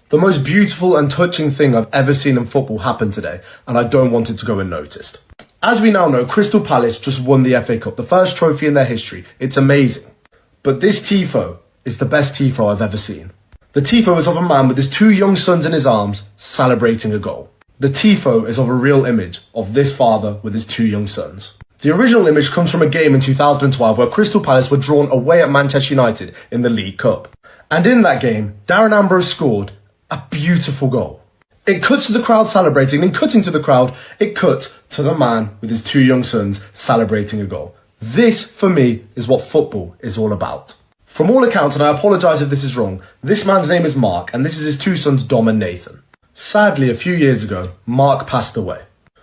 The most beautiful and touching thing I've ever seen in football happened today, and I don't want it to go unnoticed. As we now know, Crystal Palace just won the FA Cup, the first trophy in their history. It's amazing. But this tifo is the best tifo I've ever seen. The tifo is of a man with his two young sons in his arms, celebrating a goal. The tifo is of a real image of this father with his two young sons. The original image comes from a game in 2012 where Crystal Palace were drawn away at Manchester United in the League Cup. And in that game, Darren Ambrose scored a beautiful goal. It cuts to the crowd celebrating, and cutting to the crowd, it cuts to the man with his two young sons celebrating a goal. This, for me, is what football is all about. From all accounts, and I apologise if this is wrong, this man's name is Mark, and this is his two sons, Dom and Nathan. Sadly, a few years ago, Mark passed away.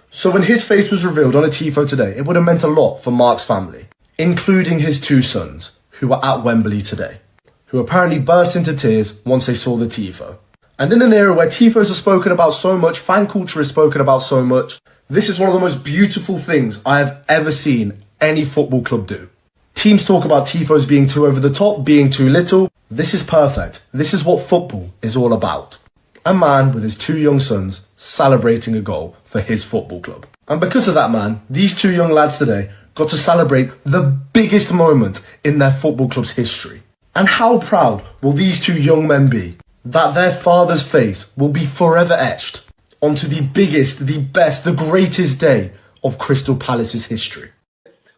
So when his face was revealed on a tifo today, it would have meant a lot for Mark's family, including his two sons, who were at Wembley today, who apparently burst into tears once they saw the tifo. And in an era where tifos are spoken about so much, fan culture is spoken about so much, this is one of the most beautiful things I have ever seen any football club do. Teams talk about tifos being too over the top, being too little. This is perfect. This is what football is all about. A man with his two young sons celebrating a goal for his football club. And because of that, man, these two young lads today got to celebrate the biggest moment in their football club's history. And how proud will these two young men be that their father's face will be forever etched onto the biggest, the best, the greatest day of Crystal Palace's history.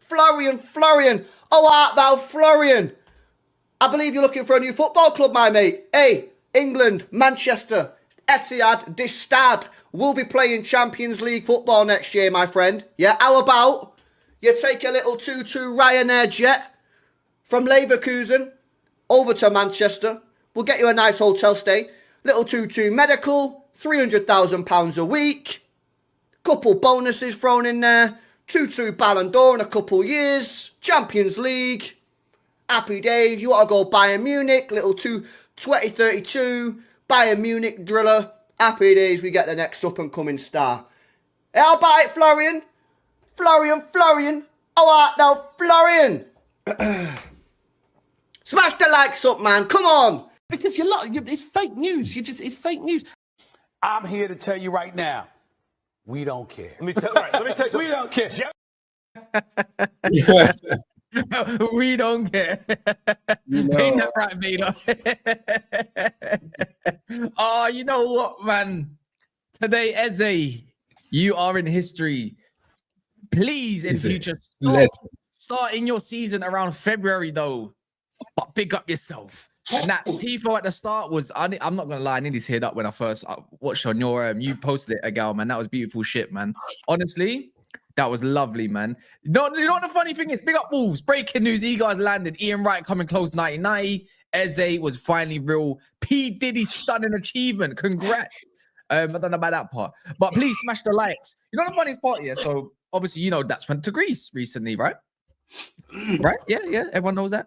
Florian, oh art thou Florian? I believe you're looking for a new football club, my mate. Hey, England, Manchester, Etihad, this Stad will be playing Champions League football next year, my friend. Yeah, how about you take a little 2-2 Ryanair jet from Leverkusen over to Manchester. We'll get you a nice hotel stay. Little 2-2 medical, £300,000 a week. Couple bonuses thrown in there. 2-2 Ballon d'Or in a couple years. Champions League. Happy days. You want to go Bayern Munich. Little 2032 Bayern Munich driller. Happy days. We get the next up and coming star. How about it, Florian? Florian. Oh, art thou Florian? Smash the likes up, man. Come on. Because it's fake news. It's fake news. I'm here to tell you right now, we don't care. Let me tell you We don't care. We don't care. Ain't that right, Vader? Oh, you know what, man? Today, EZE, you are in history. Please, in future, starting your season around February, though. But big up yourself. And that tifo at the start was, I'm not gonna lie, I nearly teared up when I first watched on your you posted it, Agal, man. That was beautiful shit, man. Honestly, that was lovely, man. You know what the funny thing is? Big up Wolves. Breaking news, E-Guys landed. Ian Wright coming close 1990. EZE was finally real. P. Diddy stunning achievement. Congrats. I don't know about that part. But please smash the likes. You know the funniest part here? So obviously, you know, that's went to Greece recently, right? Right? Yeah. Everyone knows that.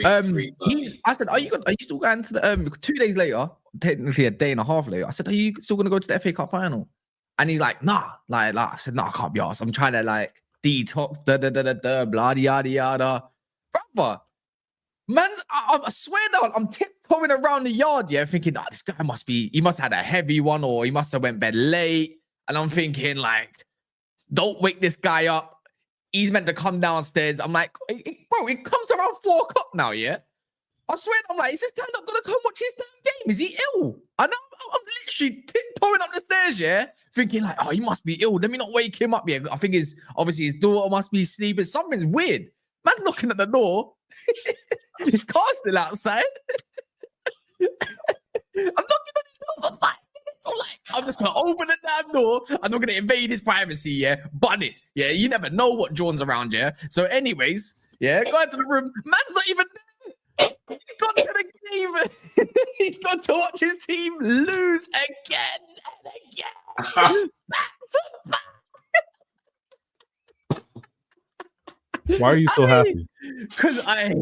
I said, are you still going to the 2 days later, technically a day and a half later? I said, are you still gonna go to the FA Cup final? And he's like, nah. Like I said, no, I can't be asked. I'm trying to like detox, blah yada yada. Brother, man, I swear down, I'm tiptoeing around the yard, yeah, thinking, this guy he must have had a heavy one, or he must have went bed late. And I'm thinking, like, don't wake this guy up. He's meant to come downstairs. I'm like, bro, it comes around 4 o'clock now, yeah? I swear, I'm like, is this guy not going to come watch his damn game? Is he ill? And I'm literally tiptoeing up the stairs, yeah? Thinking like, oh, he must be ill. Let me not wake him up, yeah? I think obviously his daughter must be sleeping. Something's weird. Man's knocking at the door. His car's still outside. I'm knocking on his door for 5 minutes. I'm just going to open the damn door. I'm not going to invade his privacy, yeah? Bun it. Yeah, you never know what John's around, yeah? So anyways, yeah, go into the room. Man's not even there. He's gone to the game. He's gone to watch his team lose again and again. Back to back. Why are you so happy? Because Why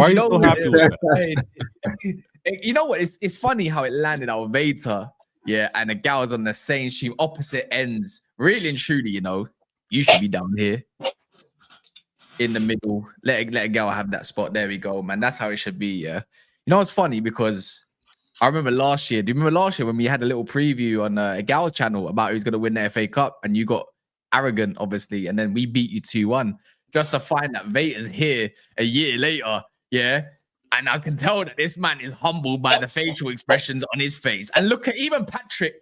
are you so happy with that? You know what? It's funny how it landed our Veta, yeah, and the gals on the same stream, opposite ends. Really and truly, you know, you should be down here in the middle. Let a girl have that spot. There we go, man. That's how it should be. Yeah. You know, it's funny because I remember last year. Do you remember last year when we had a little preview on a gal's channel about who's going to win the FA Cup, and you got arrogant, obviously, and then we beat you 2-1, just to find that Veta's here a year later. Yeah. And I can tell that this man is humbled by the facial expressions on his face. And look at even Patrick.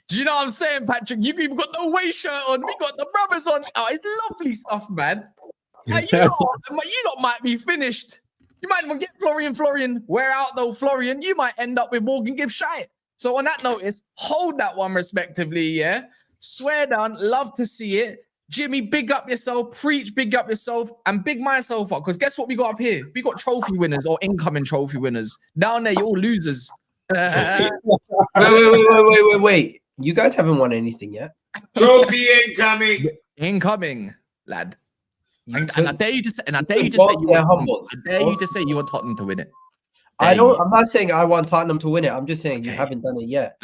Do you know what I'm saying, Patrick? You've got the away shirt on. We got the brothers on. Oh, it's lovely stuff, man. Like, you lot might be finished. You might even get Florian. Wear out though, Florian. You might end up with Morgan Gibbs Shite. So on that notice, hold that one respectively, yeah? Swear down. Love to see it. Jimmy, big up yourself. Preach, big up yourself. And big myself up. Because guess what we got up here? We got trophy winners or incoming trophy winners. Down there, you're all losers. Wait. You guys haven't won anything yet. Trophy incoming. Incoming, lad. And I dare you to say, you want Tottenham to win it. I'm not saying I want Tottenham to win it. I'm just saying you haven't done it yet.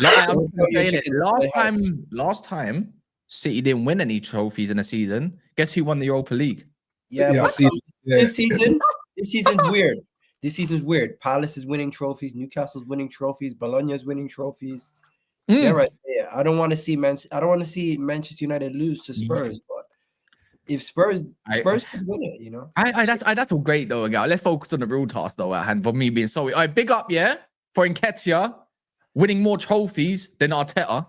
Last time, City didn't win any trophies in a season. Guess who won the Europa League? This season's weird. This season's weird. Palace is winning trophies. Newcastle's winning trophies. Bologna's winning trophies. Yeah, right. Yeah, I don't want to see Manchester United lose to Spurs. But if Spurs could win it, you know. That's all great though, guys. Let's focus on the real task though at hand. For me being so, big up, yeah, for Nketiah winning more trophies than Arteta.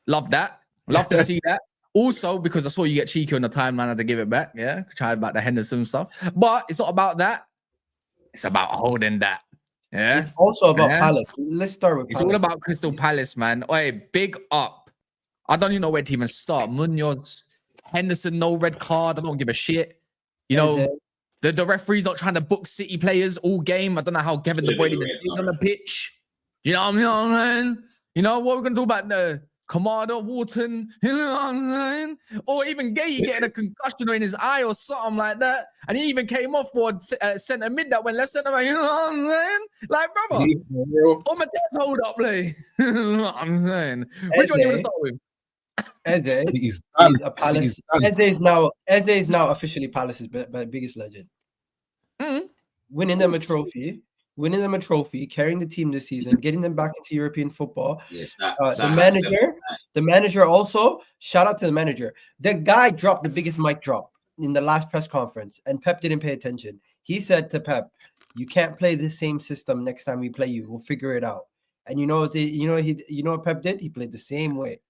Love that. Love to see that. Also, because I saw you get cheeky on the timeline, I had to give it back. Yeah, tried about the Henderson stuff, but it's not about that. It's about holding that. Yeah, it's also about Palace. Let's start with. It's all about Crystal Palace, man. Big up. I don't even know where to even start. Munoz, Henderson, no red card. I don't give a shit. You know, the referee's not trying to book City players all game. I don't know how Kevin De Bruyne is on the pitch. You know what I'm saying? You know what we're gonna talk about the Kamada, Wharton, you know what I'm saying? Or even Gay getting a concussion in his eye or something like that. And he even came off for centre mid that went left centre back, you know what I'm saying? Like, brother, all my dad's hold up, play. You know what I'm saying? Which one do you want to start with? Eze is now officially Palace's biggest legend. Winning them a trophy, carrying the team this season, getting them back into European football. Yes, the manager also, shout out to the manager. The guy dropped the biggest mic drop in the last press conference, and Pep didn't pay attention. He said to Pep, "You can't play the same system next time we play you. We'll figure it out." And you know what Pep did? He played the same way.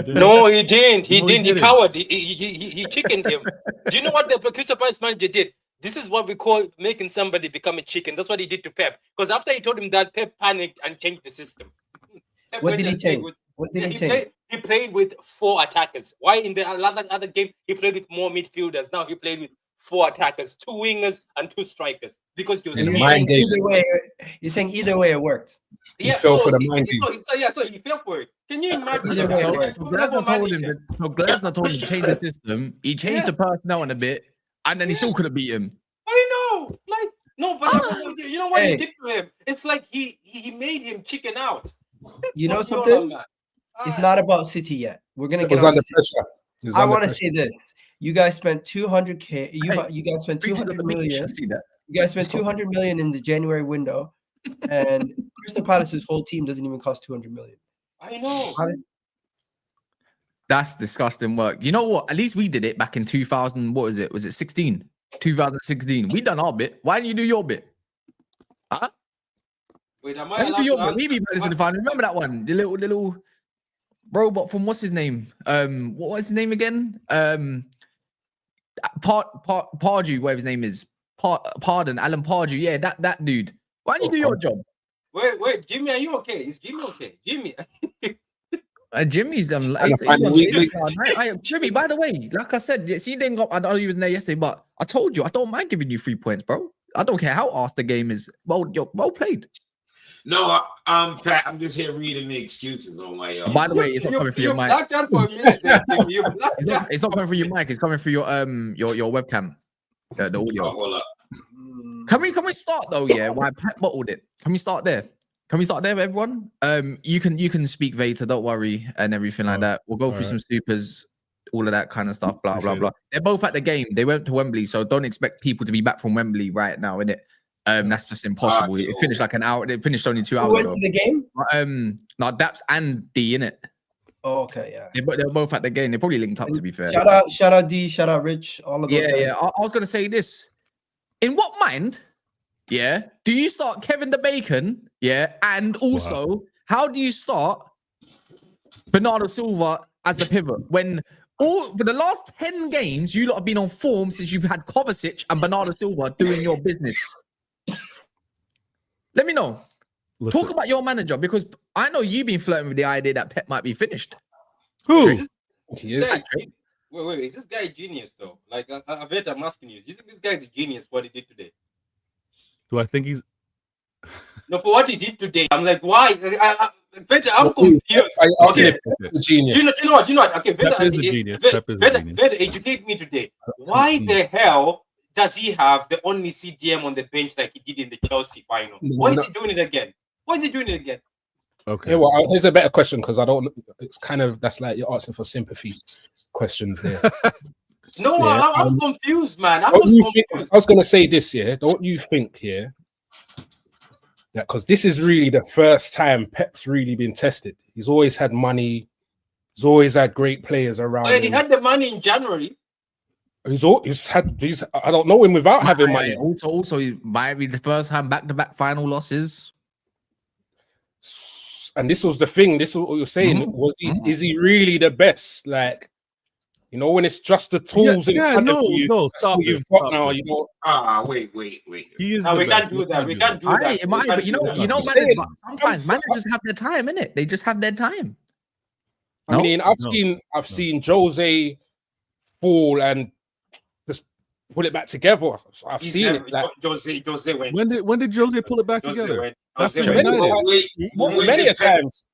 No, he didn't. He didn't. He cowered. He chickened him. Do you know what the Crystal Palace manager did? This is what we call making somebody become a chicken. That's what he did to Pep. Because after he told him that, Pep panicked and changed the system. What did he change? He played with 4 attackers. Why in the other game he played with more midfielders? Now he played with 4 attackers, 2 wingers and 2 strikers. Because he was you're saying either way it worked. Yeah, he fell for the mind game. So he fell for it. Can you imagine? So Glasner told him to change the system. He changed the personnel in a bit. And then he still couldn't beat him. I know. Like, no, but you know what he did to him? It's like he made him chicken out. You know something? It's not about City yet. We're going to get under pressure. I want to say this. You guys spent 200K. You guys spent 200 million. You guys spent 200 million in the January window. And Crystal Palace's whole team doesn't even cost 200 million. I know. That's disgusting work. You know what? At least we did it back in 2000. What was it? Was it 16? 2016. We done our bit. Why didn't you do your bit? Huh? Wait, am I allowed to answer? We beat Palace in the final. Remember that one? The little robot from what's his name? What was his name again? Pardew, whatever his name is. Alan Pardew. Yeah, that dude. Why didn't you do your job? Wait, Jimmy, are you okay? Is Jimmy okay? Jimmy. Jimmy's Jimmy, by the way, like I said, see, I know you was there yesterday, but I told you I don't mind giving you 3 points, bro. I don't care how asked the game is. Well played. No, Pat, I'm just here reading the excuses on my. By the way, it's not coming through your mic. It's not coming through your mic. It's coming through your webcam. The audio. Oh, hold up. Can we start though? Yeah, why Pep bottled it? Can we start there? Can we start there, everyone? You can speak Vader, don't worry, and everything like that. We'll go through some supers, all of that kind of stuff. Blah blah blah. They're both at the game. They went to Wembley, so don't expect people to be back from Wembley right now, innit? That's just impossible. It finished like an hour. It finished only 2 hours Who went ago. to the game? No, Daps and D, innit? Oh, okay, yeah. They're both at the game. They probably linked up, to be fair. Shout out D, shout out Rich, all of those guys. Yeah. I was gonna say this. In what mind, yeah, do you start Kevin the Bacon? Yeah, and also, how do you start Bernardo Silva as the pivot when for the last 10 games you lot have been on form since you've had Kovacic and Bernardo Silva doing your business? Let me know. Talk about your manager, because I know you've been flirting with the idea that Pep might be finished. Who? He is. Wait, is this guy a genius though? Like, I'm asking you. Do you think this guy is a genius? What he did today? Do I think he's? No, for what he did today, I'm like, why? I'm confused. Okay. The genius. Do you know what? Okay, Pep is a genius. Pep is a genius. Educate me today. Why the hell does he have the only CDM on the bench like he did in the Chelsea final? Why is he doing it again? Okay. Yeah, well, here's a better question, because I don't. It's kind of, that's like you're asking for sympathy questions here. No, Yeah, I'm confused, man. I was going to say this, yeah. Don't you think, yeah, that because this is really the first time Pep's really been tested. He's always had money. He's always had great players around. Well, he had the money in January. He's had. I don't know him without having money. Also, it might be the first time back-to-back final losses. And this was the thing. This is what you're saying. Is he really the best? Like, you know, when it's just the tools in front of you, stop what you've got now. You know. Wait. He is. No, we can't do that. We can't do that. It might, but you know, sometimes managers have their time, innit? They just have their time. I mean, I've seen Jose fall and just pull it back together. So I've seen it. Like, Jose went. When did Jose pull it back together? Many a times.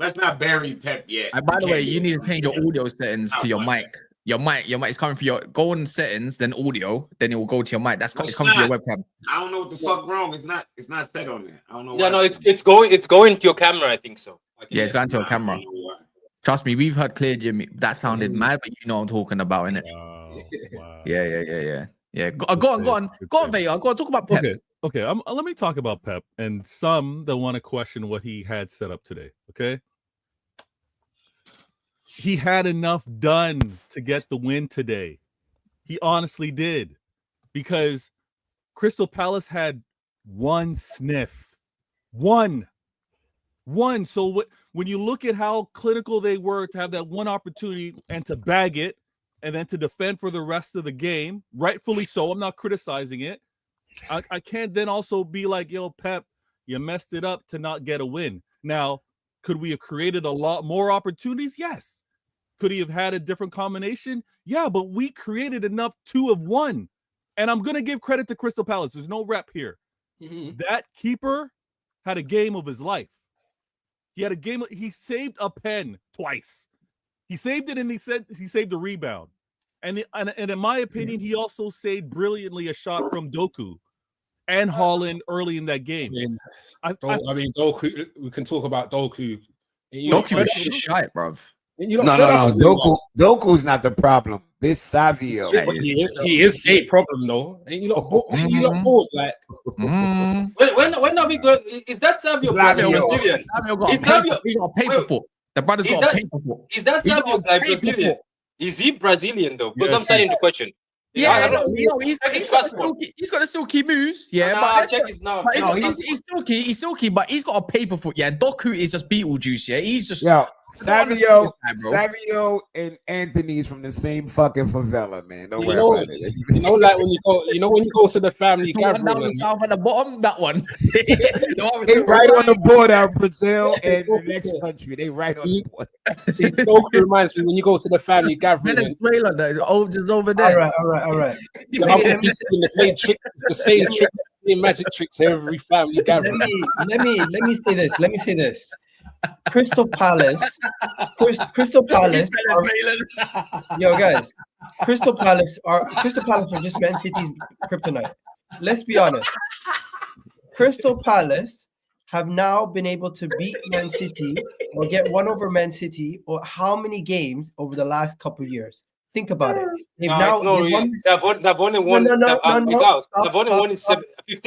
Let's not bury Pep yet. And by the way, you need to change your audio settings to your mic. Your mic is coming for your go on settings, then audio, then it will go to your mic. It's coming for your webcam. I don't know what the fuck wrong. It's not set on there. I don't know. Yeah, no, it's going to your camera. I think so. Yeah, it's going to your camera. Trust me, we've heard clear, Jimmy. That sounded mad, but you know what I'm talking about, innit? Wow. Yeah. Go on, Vaya. Go on, talk about Pep. Okay. Let me talk about Pep and some that want to question what he had set up today. Okay. He had enough done to get the win today. He honestly did, because Crystal Palace had one sniff. One. So when you look at how clinical they were to have that one opportunity and to bag it and then to defend for the rest of the game, rightfully so, I'm not criticizing it. I can't then also be like, yo, Pep, you messed it up to not get a win. Now, could we have created a lot more opportunities? Yes. Could he have had a different combination? Yeah, but we created enough 2 of 1. And I'm going to give credit to Crystal Palace. There's no rep here. That keeper had a game of his life. He saved a pen twice. He saved it, and he saved the rebound. And in my opinion, he also saved brilliantly a shot from Doku and Haaland early in that game. I mean, Doku. We can talk about Doku. Doku is shite, bruv. No. Doku's not the problem. This Savio. He is a problem, though. And you lot bored, like. When are we going? Is that Savio Brazilian? He got a paper foot. The brother's got a paper foot. Is that Savio guy Brazilian? Is he Brazilian though? Because I'm starting to question. Yeah, he's got the silky moves. Yeah, but check his now. He's silky, but he's got a paper foot. Yeah, Doku is just Beetlejuice. Yeah, he's just Savio and Anthony's from the same fucking favela, man. Don't worry about it. You know, like when you go to the family gathering, down the south at the bottom, that one. They right on the border of Brazil and the next country. They right on the border. It reminds me when you go to the family gathering. Venezuela, just over there. All right. The same trick, the same tricks, the same magic tricks every family gathering. Let me say this. Crystal Palace. Crystal Palace. Yo, guys. Crystal Palace are just Man City's kryptonite. Let's be honest. Crystal Palace have now been able to beat Man City or get one over Man City or how many games over the last couple of years? Think about it. They've they've only won. They've only won 15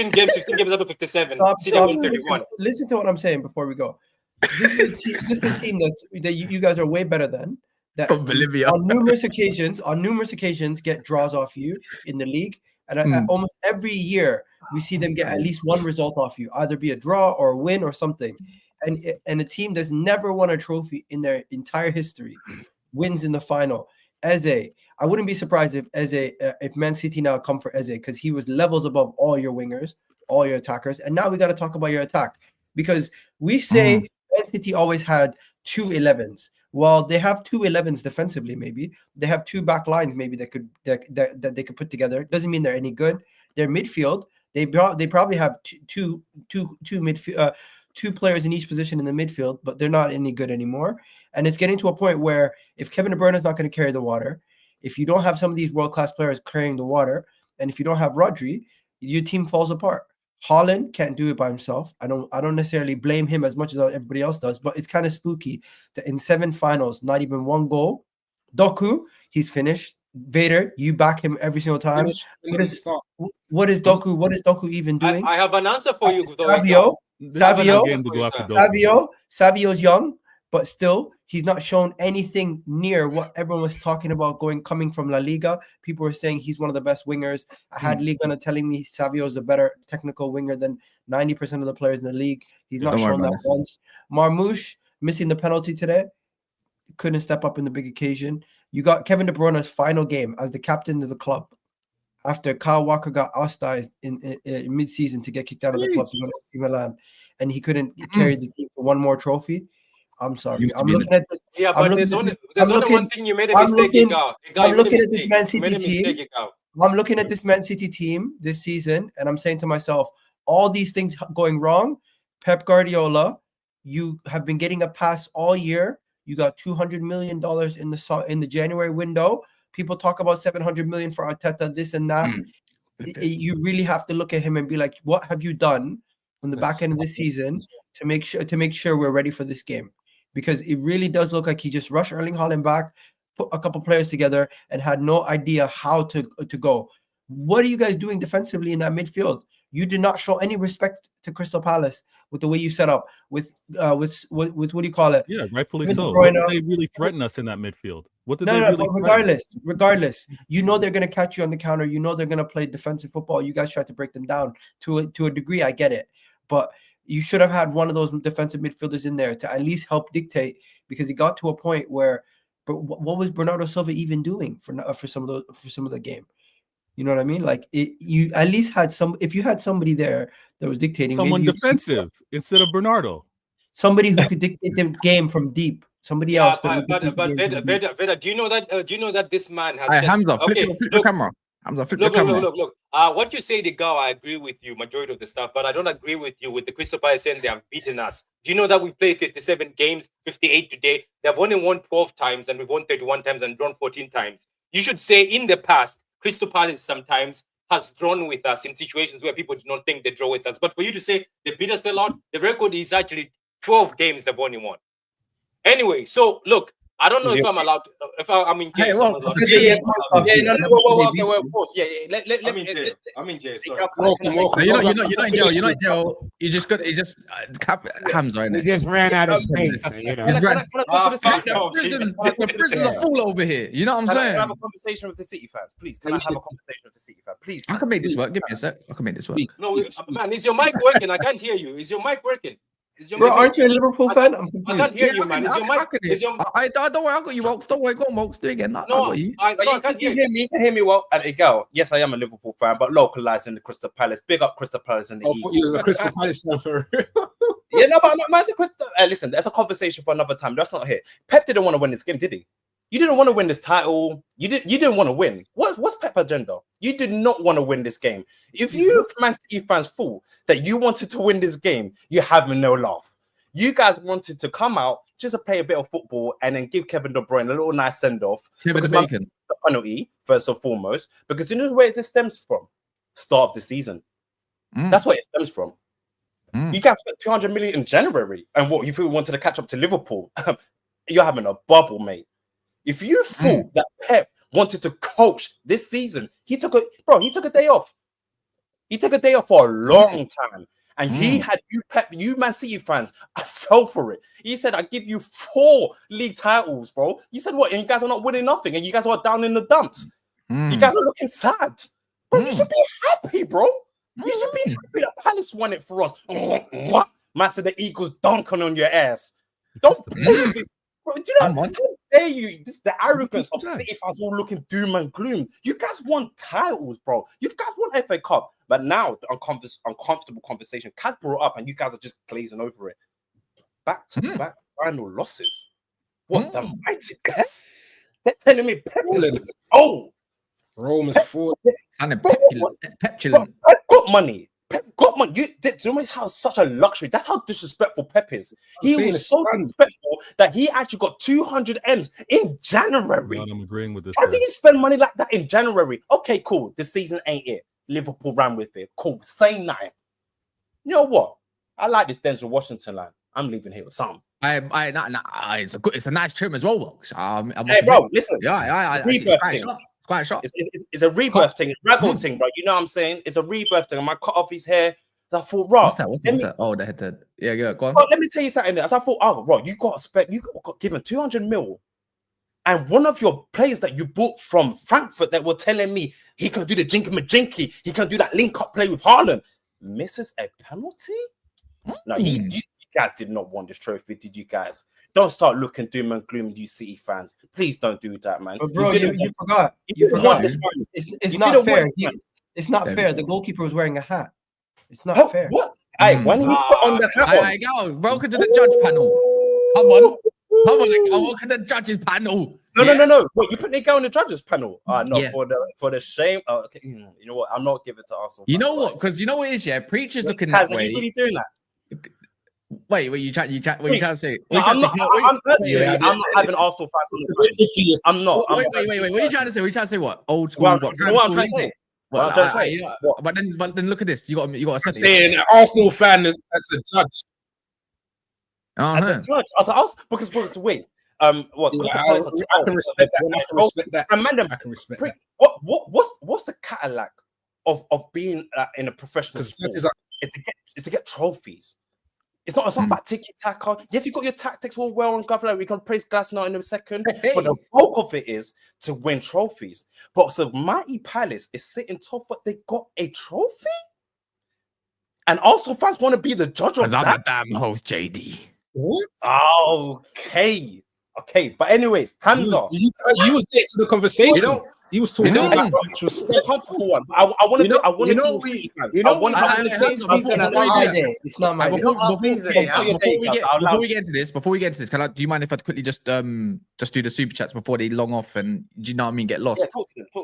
games. 15 games out of 57. City won 31. Listen to what I'm saying before we go. This is a team that you guys are way better than. That From Bolivia. on numerous occasions get draws off you in the league, and almost every year we see them get at least one result off you, either be a draw or a win or something. And a team that's never won a trophy in their entire history wins in the final. EZE, I wouldn't be surprised if Man City now come for EZE, because he was levels above all your wingers, all your attackers. And now we got to talk about your attack, because we say Man City always had 2 11s. Well, they have 2 11s defensively. Maybe they have 2 back lines. Maybe that they could put together. Doesn't mean they're any good. Their midfield, they probably have two midfield. 2 players in each position in the midfield, but they're not any good anymore. And it's getting to a point where if Kevin De Bruyne is not going to carry the water, if you don't have some of these world-class players carrying the water, and if you don't have Rodri, your team falls apart. Haaland can't do it by himself. I don't necessarily blame him as much as everybody else does, but it's kind of spooky that in 7 finals, not even 1 goal. Doku, he's finished. Vader, you back him every single time. What is Doku even doing? I have an answer for you, Savio's young, but still he's not shown anything near what everyone was talking about coming from La Liga. People were saying he's one of the best wingers. I had Liga telling me Savio is a better technical winger than 90% of the players in the league. He's not shown that once. Marmoush missing the penalty today, couldn't step up in the big occasion. You got Kevin De Bruyne's final game as the captain of the club after Kyle Walker got ostracized in mid-season to get kicked out of the club to go to Milan, and he couldn't carry the team for one more trophy. I'm sorry. I'm looking at this. Yeah, but there's only one thing you made a mistake. I'm looking at this Man City team. I'm looking at this Man City team this season, and I'm saying to myself, all these things going wrong. Pep Guardiola, you have been getting a pass all year. You got $200 million in the January window. People talk about $700 million for Arteta, this and that. You really have to look at him and be like, what have you done on the back end of the season to make sure we're ready for this game? Because it really does look like he just rushed Erling Haaland back, put a couple players together, and had no idea how to go. What are you guys doing defensively in that midfield? You did not show any respect to Crystal Palace with the way you set up with what do you call it? Yeah, rightfully so. What did they really threaten us in that midfield? What did they really regardless, you know they're going to catch you on the counter. You know they're going to play defensive football. You guys try to break them down to a degree. I get it, but you should have had one of those defensive midfielders in there to at least help dictate, because it got to a point where, but what was Bernardo Silva even doing for some of the game? You know what I mean? Like you at least had if you had somebody there that was dictating, someone defensive instead of Bernardo, somebody who could dictate the game from deep. Somebody else. But Veda, do you know that this man has? Hamza, flip the camera. Hamza, flip the camera. Look. What you say, the guy, I agree with you, majority of the stuff, but I don't agree with you with the Crystal Palace saying they have beaten us. Do you know that we played 57 games, 58 today? They've only won 12 times, and we've won 31 times and drawn 14 times. You should say in the past, Crystal Palace sometimes has drawn with us in situations where people do not think they draw with us. But for you to say they beat us a lot, the record is actually 12 games they've only won. Anyway, so look, I don't know if I'm allowed to, if I'm in jail. I'm in jail. Sorry. You're not in jail. You're not in jail. You just got. He just Hamza. He just ran out of space. You know. The prisons are full over here. You know what I'm saying? Can I have a conversation with the City fans, please? Can I have a conversation with the City fans, please? I can make this work. Give me a sec. I can make this work. No, man, is your mic working? I can't hear you. Is your mic working? Bro, aren't you a Liverpool fan? I'm confused. I can't hear you, man. Is your mic? Don't worry, I got you, Wokes. Don't worry, go on, Wokes. Do it again. I got you. I can't hear you. You can hear me well. And go. Yes, I am a Liverpool fan, but localized in the Crystal Palace. Big up Crystal Palace in the East. You was a Crystal Palace fan for yeah, no, but I'm a Crystal. Listen, that's a conversation for another time. That's not here. Pep didn't want to win this game, did he? You didn't want to win this title. You didn't want to win. What's Pep's agenda? You did not want to win this game. If you Man City fans thought that you wanted to win this game, you have no love. You guys wanted to come out just to play a bit of football and then give Kevin De Bruyne a little nice send off. Kevin Because Bacon. the penalty, first and foremost, because you know where this stems from? Start of the season. That's where it stems from. You guys spent 200 million in January, and what you feel we wanted to catch up to Liverpool? You're having a bubble, mate. If you thought that Pep wanted to coach this season, he took a day off. He took a day off for a long time. And he had you Man City fans, I fell for it. He said, I give you 4 league titles, bro. You said what? And you guys are not winning nothing, and you guys are down in the dumps. You guys are looking sad. Bro, you should be happy, bro. You should be happy that Palace won it for us. Man said the Eagles dunking on your ass. Don't play this. Bro, do you know how dare you? This the arrogance of City fans all looking doom and gloom. You guys won titles, bro. You guys won FA Cup. But now the uncomfortable conversation Kaz brought up, and you guys are just glazing over it. Back to back final losses. What the mighty Pep? They're telling me Pep is Romans 4. Petulant. Pep got money. Pep got money. You always have such a luxury. That's how disrespectful Pep is. He was so disrespectful that he actually got 200 M's in January. I'm agreeing with this. How do you spend money like that in January? Okay, cool. The season ain't it. Liverpool ran with it. Cool. Same night. You know what? I like this Denzel Washington line. I'm leaving here with some. It's a nice trim as well, Wilkes. Hey, bro, listen. It's quite shot. It's a rebirth thing. It's a raggle thing, bro. You know what I'm saying? It's a rebirth thing. I might cut off his hair. I thought, Rob. What's that? Oh, the head. Yeah, go on. Bro, let me tell you something. As I thought, Rob, you got given 200 mil. And one of your players that you bought from Frankfurt that were telling me he can do the jinky-majinky, he can do that link-up play with Haaland, misses a penalty? No, you guys did not want this trophy, did you guys? Don't start looking doom and gloom, you City fans. Please don't do that, man. But bro, you forgot. It's not fair. It's not fair. The goalkeeper was wearing a hat. It's not fair. What? Hey, when he put on the hat go. Welcome to the judge panel. Come on. Welcome to the judges panel. No. Wait, you put the guy on the judges panel? For the shame. Okay. You know what? I'm not giving it to Arsenal. You know what? Because you know what it is, yeah. Preachers looking that way. Are you really doing that? Wait, you trying to say? I'm not having Arsenal fans on the phone. I'm not. Wait. What are you trying to say? What are you trying to say? What? Old school? What I'm trying to say? But then look at this. You got a saying an Arsenal fan as a judge. As a judge, because wait. What? I can respect that. I can respect that. What's the Cadillac of being in a professional sport? It's to get trophies. It's not about tiki-taka. Yes, you got your tactics all well and governor. We can praise Glasnow in a second. But the bulk of it is to win trophies. But so Mighty Palace is sitting top, but they got a trophy? And also fans want to be the judge of that? I'm a damn host, JD. What? Okay. But anyways, Hamza. You was there to the conversation. He was talking about comfortable one. I want to. It's not my before we get into this, do you mind if I quickly just do the super chats before they long off and do you know what I mean, get lost?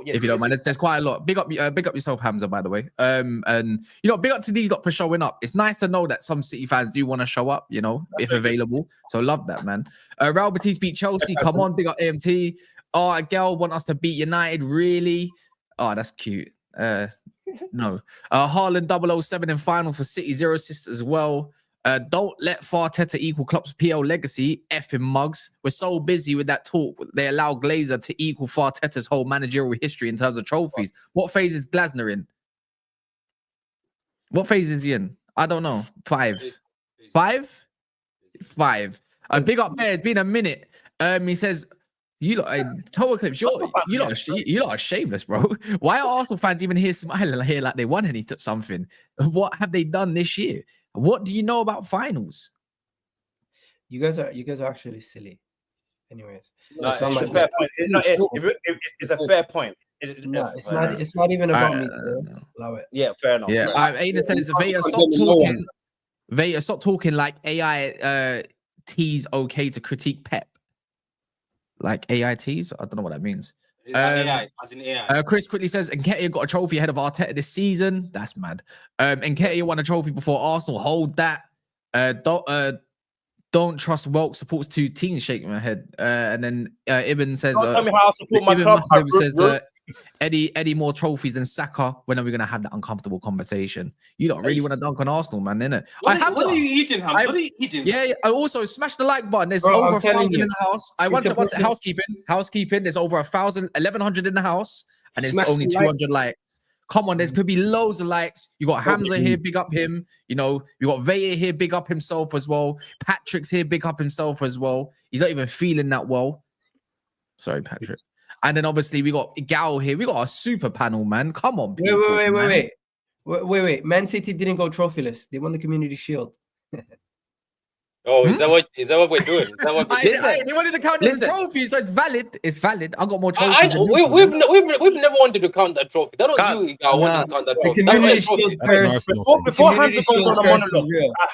If you don't mind, there's quite a lot. Big up yourself, Hamza, by the way. And you know, big up to these lot for showing up. It's nice to know that some City fans do want to show up, you know, if available. So love that, man. Real Betis beat Chelsea. Come on, big up AMT. Oh, a girl want us to beat United, really? Oh, that's cute. No. Haaland 007 in final for City, 0 assists as well. Don't let Farteta equal Klopp's PL legacy. Effing mugs. We're so busy with that talk. They allow Glazer to equal Farteta's whole managerial history in terms of trophies. What phase is Glasner in? What phase is he in? I don't know. 5. 5? 5. Big up there. It's been a minute. He says, you lot, Tower Clips, you lot are shameless, bro. Why are Arsenal fans even here smiling here like they won something? What have they done this year? What do you know about finals? You guys are actually silly. Anyways, no, it's a fair point. It's a fair point. It's not even about me to allow it. Yeah, fair enough. Yeah, Aiden says, Veta, stop talking. Veta, stop talking like AI T's okay to critique Pep. Like AITs? I don't know what that means. AI, as in AI. Chris quickly says, Nketiah got a trophy ahead of Arteta this season. That's mad. Nketiah won a trophy before Arsenal. Hold that. don't trust Welk supports 2 teams. Shaking my head. And then Ibn says, Don't tell me how I support my Ibn club. Muslim says, Eddie more trophies than Saka. When are we going to have that uncomfortable conversation? You don't really want to dunk on Arsenal, man, innit? What are you eating, Hamza? What are you eating? Yeah, I also smash the like button. There's Bro, over I'm telling 1,000 you. in the house. I once said housekeeping. There's over 1,100 in the house, and there's Smash only the 200 likes. Come on, there's could be loads of likes. You got Hamza here, big up him. You know, you got Vaya here, big up himself as well. Patrick's here, big up himself as well. He's not even feeling that well. Sorry, Patrick. And then obviously we got Gal here. We got a super panel, man. Come on, people. Wait. Man City didn't go trophyless. They won the Community Shield. Oh, is that what we're doing? Is that what they wanted to count the trophy, so it's valid. It's valid. I got more trophies. We've never wanted to count that trophy. That was you. I wanted to count that trophy. Before Hamza goes on a monologue,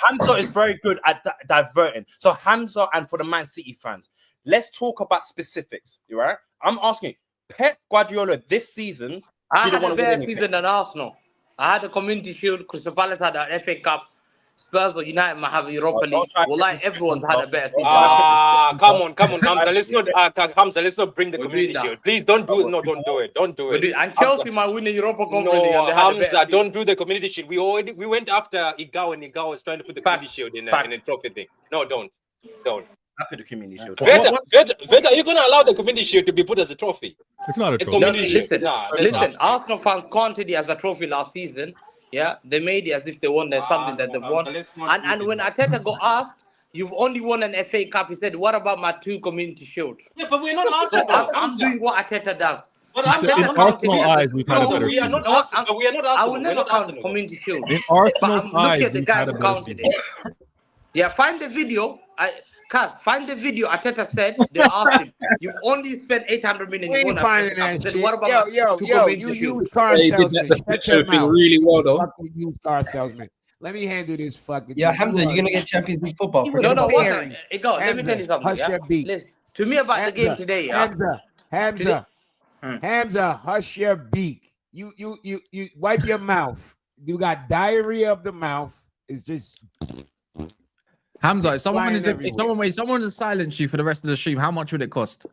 Hamza is very good at diverting. So Hamza, and for the Man City fans, let's talk about specifics. You right? I'm asking Pep Guardiola this season. I had a better season than Arsenal. I had a Community Shield. Crystal Palace had an FA Cup. Spurs or United might have a Europa League. Well, like everyone's had a better season. Come on, Hamza. Let's not bring the Community Shield. Please don't do it. No, don't do it. Don't do it. And Chelsea might win the Europa Conference. No, Hamza, don't do the Community Shield. We went after Igao, and Igao was trying to put the Community Shield in a trophy thing. No, don't. I put the Community Shield. Veta, are you going to allow the Community Shield to be put as a trophy? It's not a trophy. Listen, Arsenal fans counted it as a trophy last season. Yeah, they made it as if they won. There's something that they won. And when Arteta got asked, you've only won an FA Cup, he said, what about my 2 Community Shields? Yeah, but we're not asking. I'm doing what Arteta does. But in Arsenal eyes, we've had a better season. We are not asking. I will never count Community Shield. In Arsenal but I'm looking at the guy who counted it. Yeah, find the video. Find the video. Arteta said they asked him, "You've only spent 800 million." We ain't finding that shit. What about yo, you used car salesman. Shut your mouth. Really well, though. Fucking used car salesman. Let me handle this fucking. Yeah, Hamza, you're gonna get Champions League football. No, let me tell you something. Hush your beak. To me about the game today, Hamza, hush your beak. You wipe your mouth. You got diarrhea of the mouth. It's just. Hamza, if someone to silence you for the rest of the stream, how much would it cost?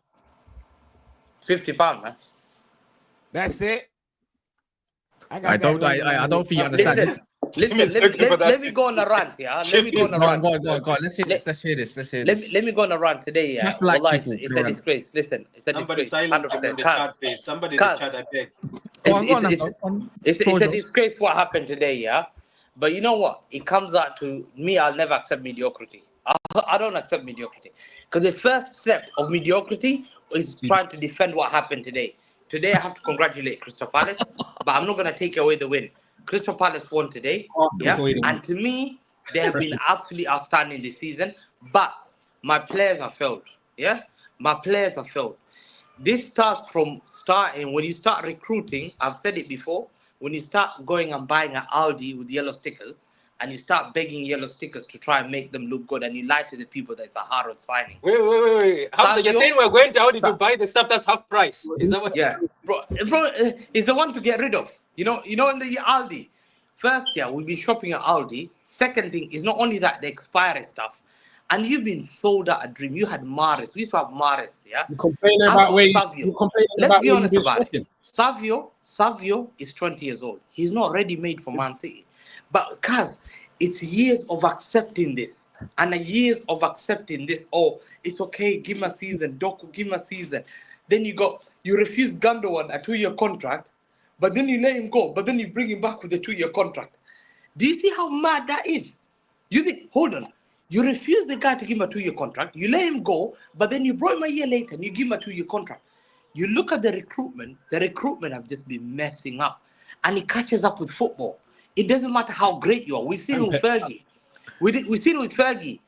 £50, man. That's it. I don't think you understand this. Listen, let me go on a rant, yeah. Let me go on a rant. Go on. Let's hear this. Let me go on a rant today, yeah. It's a disgrace. Listen, it's a Somebody disgrace. silence him in the chat, please. Somebody in the chat, I beg. It's a disgrace what happened today, yeah. But you know what? It comes out to me, I'll never accept mediocrity. I don't accept mediocrity. Because the first step of mediocrity is trying to defend what happened today. Today, I have to congratulate Crystal Palace, but I'm not going to take away the win. Crystal Palace won today. Yeah? And to me, they have been absolutely outstanding this season. But my players have failed. Yeah? My players have failed. This starts from starting, when you start recruiting, I've said it before, when you start going and buying an Aldi with yellow stickers, and you start begging yellow stickers to try and make them look good, and you lie to the people that it's a hard signing. Wait. Hamza, you're saying we're going to Aldi to buy the stuff that's half price? Is that what? Yeah, bro, it's the one to get rid of. You know, in the Aldi. First, we'll be shopping at Aldi. Second thing is not only that, the expiry stuff. And you've been sold out a dream. You had Maris. We used to have Maris, yeah? You're complaining about where Let's be honest about it. Savio is 20 years old. He's not ready made for Man City. But, Kaz, it's years of accepting this. And years of accepting this. Oh, it's okay. Give him a season. Doku, give him a season. Then you refuse Gundogan a 2-year contract. But then you let him go. But then you bring him back with a 2-year contract. Do you see how mad that is? You think, hold on. You refuse the guy to give him a 2-year contract. You let him go, but then you brought him a year later and you give him a 2-year contract. You look at the recruitment have just been messing up. And it catches up with football. It doesn't matter how great you are. We've seen with Fergie. We've seen with Fergie.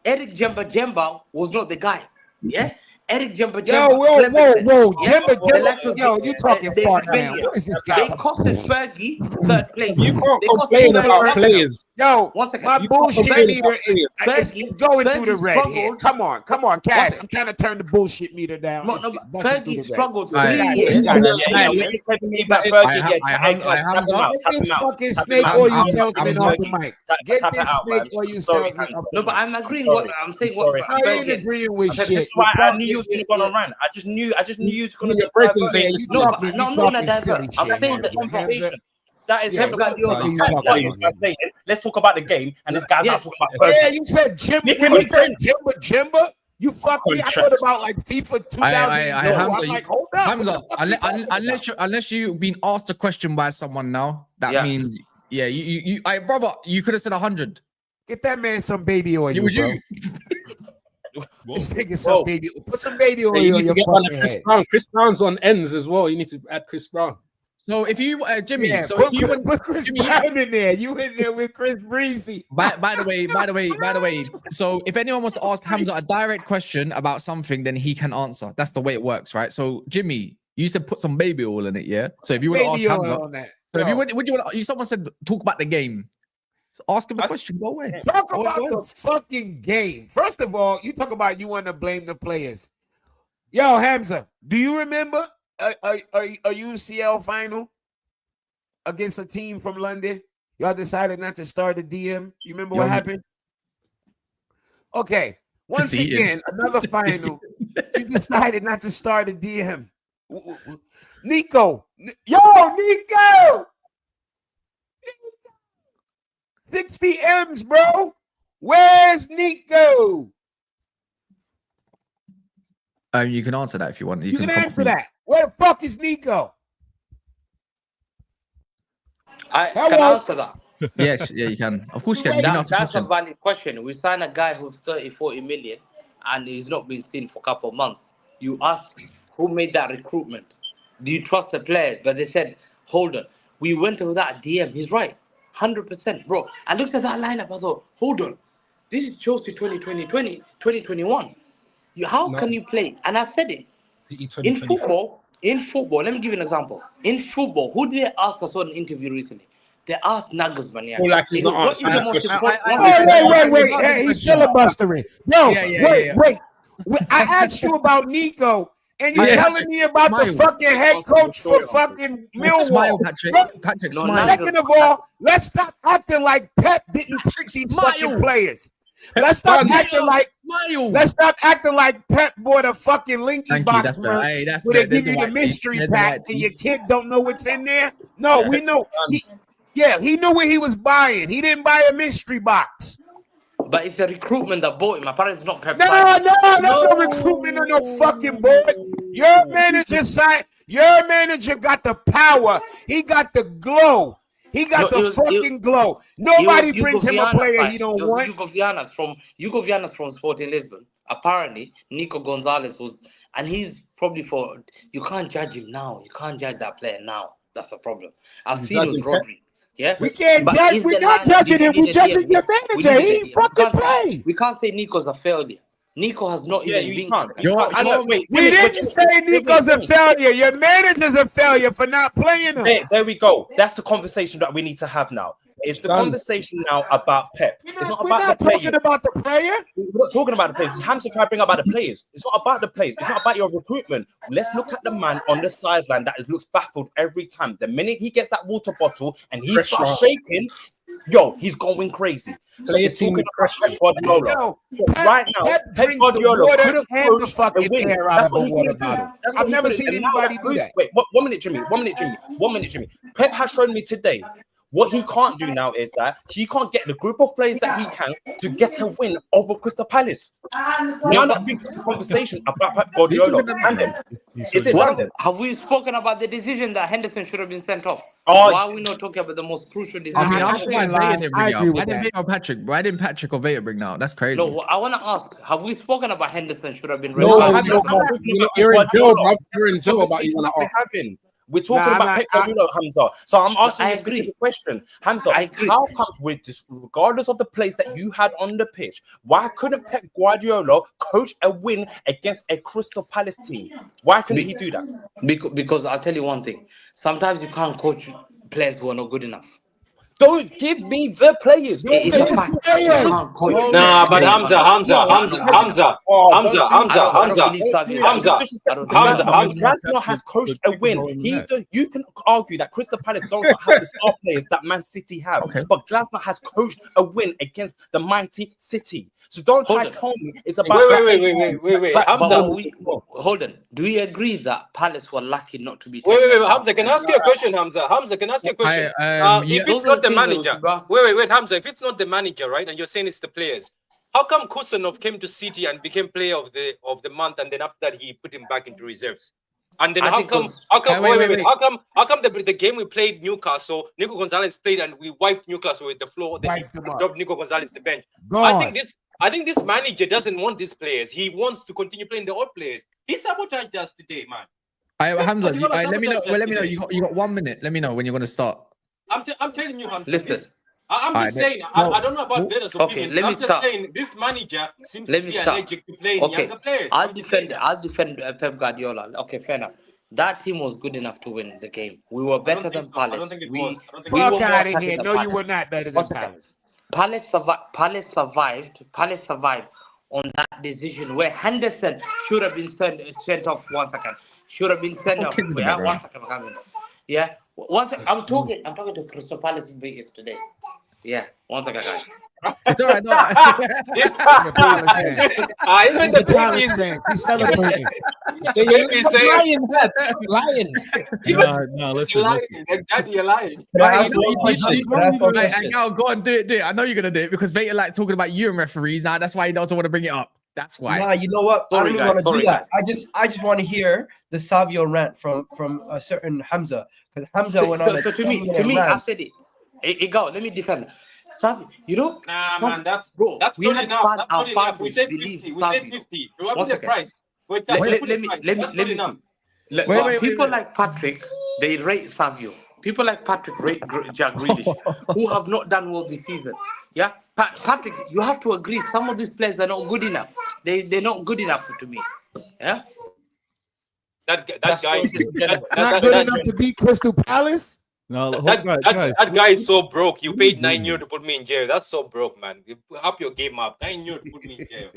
Eric Jemba was not the guy. Yeah? Eric Jumper. Yo, whoa, Jimba, yo, you talking fart now. What is this guy? They costed Fergie third place. You can't They complain costed about Fergie- players. Yo, 1 second. my You can't bullshit complain meter about players. is Fergie- going through the Fergie red here. struggled. Come on, Cash. What? I'm trying to turn the bullshit meter down. No, It's no, busting through Fergie the red. struggled Aye. 3 years. Yeah, and yeah, then yeah. three When years. you telling me that Fergie gets I tap him out, Get tap this him out. fucking Tap snake him oil out. you salesman off the mic. Get Tap it this out, man. snake oil you Sorry, salesman Hamza. off the No, but mic. I'm agreeing. Sorry. What I'm saying. Sorry. What I ain't Fergie. agreeing with This shit. is why I knew you was gonna go on a rant. I just knew you was gonna Your just presence divert. ain't You listening. No, talking, but no, you I'm not gonna talking divert. silly I'm shit. saying The that conversation. That is Yeah, what the Pep Guardiola conversation. Doubt. What is I saying? Let's talk about the game, and this guy's Yeah. not talking about Fergie. Yeah, you said Jimba. Make When him you said defend. Jimba, you fucked me. I thought Contract. about like FIFA 2000. Hamza, I'm like, hold up. Hamza, What the fuck you talking about? unless you've been asked a question by someone now, that Yeah. means you brother, you could have said 100. Get that man some baby oil, It was bro. you. This nigga some baby. Put some baby oil Hey, you on need to your get one of fucking Chris head. Brown. Chris Brown's on ends as well. You need to add Chris Brown. So if you Jimmy, Yeah, so put, if you Chris- put Chris Jimmy, Brown in there. You in there with Chris Breezy. by the way, so if anyone wants to ask Hamza a direct question about something, then he can answer. That's the way it works, right? So Jimmy, you said put some baby oil in it, yeah? So if you want to ask Baby oil Hamza, on that. so if you Yo. would you want someone said talk about the game. So ask him a question, go away. Talk Go about ahead. the fucking game. First of all, you talk about you want to blame the players. Yo, Hamza, do you remember a UCL final against a team from London? Y'all decided not to start a DM. You remember what happened? Okay. Once Just eating. again, another final. You decided not to start a DM. Nico. Yo, Nico! 60 M's, bro. Where's Nico? You can answer that if you want. You can come answer off mute. that. Where the fuck is Nico? Can I Hello? answer that? Yes, yeah, you can. Of course you can. You can ask a That's a question. valid question. We sign a guy who's 30, 40 million and he's not been seen for a couple of months. You ask who made that recruitment. Do you trust the players? But they said, hold on. We went with that DM. He's right. 100%. Bro, I looked at that lineup. I thought, hold on. This is Chelsea 2021. How can you play? And I said it. In football, let me give you an example. In football, who did they ask? I saw an interview recently. They asked Nagelsmann. Oh, like he's not What is the answering most that important? Wait. Hey, he's filibustering. Yo, Yeah. wait. I asked you about Nico, and you're telling me about the fucking head coach for fucking Smile, Millwall. Patrick. Bro, Patrick, No, smile. Second of all, let's stop acting like Pep didn't trick these fucking players. Let's stop acting like Pep bought a fucking Linky Thank you, box, that's bro. better. Hey, that's Where they better. give you There's the the mystery white teeth. pack There's the and white your kid don't know what's in there. No, we know. He knew what he was buying. He didn't buy a mystery box. But it's a recruitment that bought him. Apparently, it's not Pep. No recruitment on no fucking board. Your manager signed. Your manager got the power. He got the glow. He got fucking glow. Nobody brings him a player he don't want. Hugo Viana's from Sporting Lisbon. Apparently, Nico Gonzalez was, and he's probably for. You can't judge him now. You can't judge that player now. That's the problem. I've seen with Rodri. Yeah, we can't judge. We're not judging him. We're judging your manager. He ain't fucking play. We can't say Nico's a failure. Nico has not even been. We didn't say Nico's a failure. Your manager's a failure for not playing him. There we go. That's the conversation that we need to have now. It's the conversation now about Pep. It's not about the talking about the player. We're not talking about the players. Hamza tried to bring about the players. It's not about the players. It's not about your recruitment. Let's look at the man on the sideline that looks baffled every time. The minute he gets that water bottle and he starts shaking, yo, he's going crazy. So he's talking about Pep Guardiola. Right now, Pep Guardiola couldn't coach the win. That's what he couldn't do. I've never seen anybody do that. Wait, 1 minute, Jimmy. 1 minute, Jimmy. Pep has shown me today. What he can't do now is that he can't get the group of players that he can to get a win over Crystal Palace. Now that brings the conversation about Pep Guardiola. Is it London? Have we spoken about the decision that Henderson should have been sent off? Oh, why are we not talking about the most crucial decision? I mean, I'm fine. Why agree with didn't Vega or Patrick? Why didn't Patrick or Vega bring now? That's crazy. No, I want to ask: have we spoken about Henderson should have been? No, you're in jail, bro. You're in jail about you want to ask. We're talking about Pep Guardiola, Hamza. So I'm asking you a specific question. Hamza, how comes with this, regardless of the place that you had on the pitch, why couldn't Pep Guardiola coach a win against a Crystal Palace team? Why couldn't he do that? Because I'll tell you one thing. Sometimes you can't coach players who are not good enough. Don't give me the players. It's a fact. You can't coach. Nah, but Hamza. Glasner has coached a win. You can argue that Crystal Palace don't have the star players that Man City have, but Glasner has coached a win against the mighty City. So don't try to tell me it's about. Wait. Hamza, hold on. Do we agree that Palace were lucky not to be? Wait. Hamza, can I ask you a question? Hamza, can I ask you a question? If it's not the manager, wait, Hamza. If it's not the manager, right, and you're saying it's the players, how come Kusanov came to City and became player of the month, and then after that he put him back into reserves? And then how come the game we played Newcastle, Nico Gonzalez played and we wiped Newcastle with the floor, then he dropped Nico Gonzalez to the bench. I think this manager doesn't want these players. He wants to continue playing the old players. He sabotaged us today, man. Hamza, let me know. You got 1 minute. Let me know when you're gonna start. I'm telling you, Hamza. Listen. I'm just saying. I don't know about Veda's opinion. I'm just saying this manager seems to be allergic to playing younger players. I'll defend Pep Guardiola. Okay, fair enough. That team was good enough to win the game. We were better than Palace. I don't think it was. Fuck out of here. No, you were not better than Palace. Palace survived on that decision where Henderson should have been sent off. 1 second. Should have been sent off. 1 second. Yeah. I'm talking to Crystal Palace Vegas today. Yeah. 1 second, guys. It's all right. No. Even the Palace. He's celebrating. Lying. No, listen. Exactly, you're lying. Now go on, do it. I know you're gonna do it because Veta like talking about you and referees. Now that's why he doesn't want to bring it up. That's why. Nah, you know what? I don't even want to do that. I just want to hear the Savio rant from a certain Hamza, because Hamza went on. So to me, I said it. Hey, go. Let me defend. Savio, you know. Man, that's we had enough. That's enough. We said 50. We said 50. What the price? Wait, let me see. People like Patrick, they rate Savio. People like Patrick rate Jack Grealish, who have not done well this season. Yeah, Patrick, you have to agree. Some of these players are not good enough. They're not good enough to me. Yeah. That guy is not good enough to beat Crystal Palace. No, that guy is so broke. You paid €9 to put me in jail. That's so broke, man. You up your game up. €9 to put me in jail.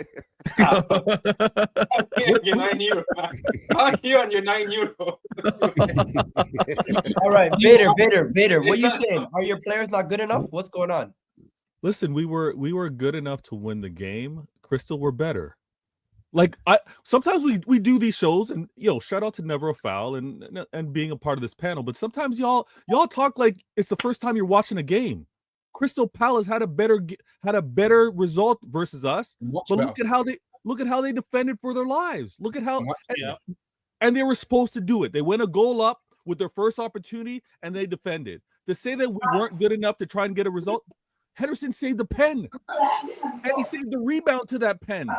Your €9, man. How you on your €9? All right, Vader. What are you saying? Are your players not good enough? What's going on? Listen, we were good enough to win the game. Crystal were better. Like sometimes we do these shows, and shout out to Never a Foul and being a part of this panel. But sometimes y'all talk like it's the first time you're watching a game. Crystal Palace had a better result versus us. But look at how they defended for their lives. Look at how and they were supposed to do it. They went a goal up with their first opportunity and they defended. To say that we weren't good enough to try and get a result. Henderson saved the pen, and he saved the rebound to that pen,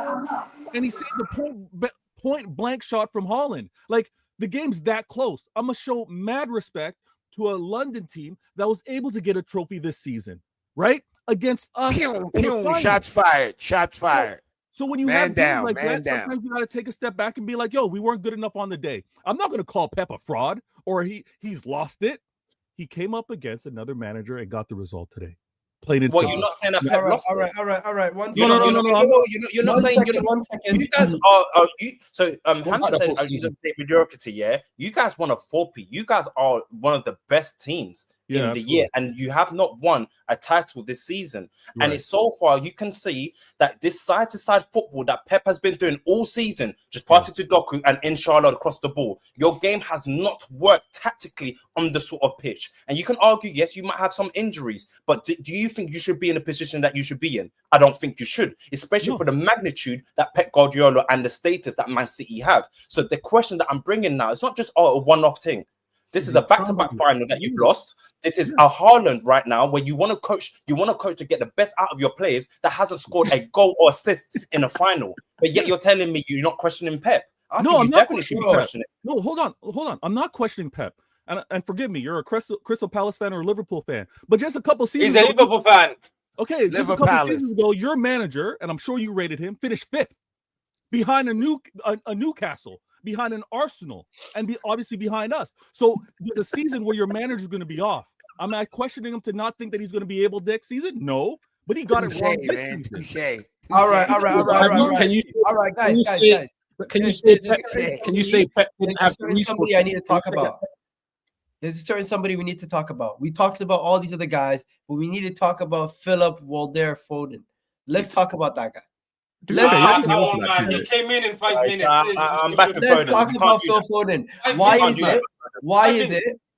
and he saved the point blank shot from Holland. Like, the game's that close. I'm going to show mad respect to a London team that was able to get a trophy this season, right? Against us. Shots fired. So when you have games like that, sometimes you got to take a step back and be like, we weren't good enough on the day. I'm not going to call Pep a fraud or he's lost it. He came up against another manager and got the result today. Well, you're not saying that Pep lost. All right. You're not saying. You guys are. So Hamza said I use a mediocrity. Yeah, you guys won a 4P. You guys are one of the best teams in the year, and you have not won a title this season. Right. And it's so far you can see that this side-to-side football that Pep has been doing all season, just pass it to Doku and inshallah across the ball. Your game has not worked tactically on the sort of pitch. And you can argue, yes, you might have some injuries, but do you think you should be in a position that you should be in? I don't think you should, especially for the magnitude that Pep Guardiola and the status that Man City have. So the question that I'm bringing now, it's not just a one-off thing. This is a back-to-back final that you've lost. This is a Haaland right now where you want to coach to get the best out of your players that hasn't scored a goal or assist in a final. But yet you're telling me you're not questioning Pep. I'm not definitely should be questioning. No, hold on. I'm not questioning Pep. and forgive me, you're a Crystal Palace fan or a Liverpool fan, but just a couple seasons He's a ago, Liverpool fan. okay, just a Liverpool couple Palace. seasons ago, your manager, and I'm sure you rated him, finished 5th behind a Newcastle, behind an Arsenal, and obviously behind us. So the season where your manager's going to be off, I'm not questioning him to not think that he's going to be able next season. No, but he got it wrong this season. Touche. All right. Can you Guys. can you say Pep didn't have the resources? Somebody I need to talk about. There's a certain somebody we need to talk about. We talked about all these other guys, but we need to talk about Philip Walder Foden. Let's talk about that guy. Come on, man. He came in 5 minutes. I'm back with Let's Foden. talk You about can't do Phil that. Foden.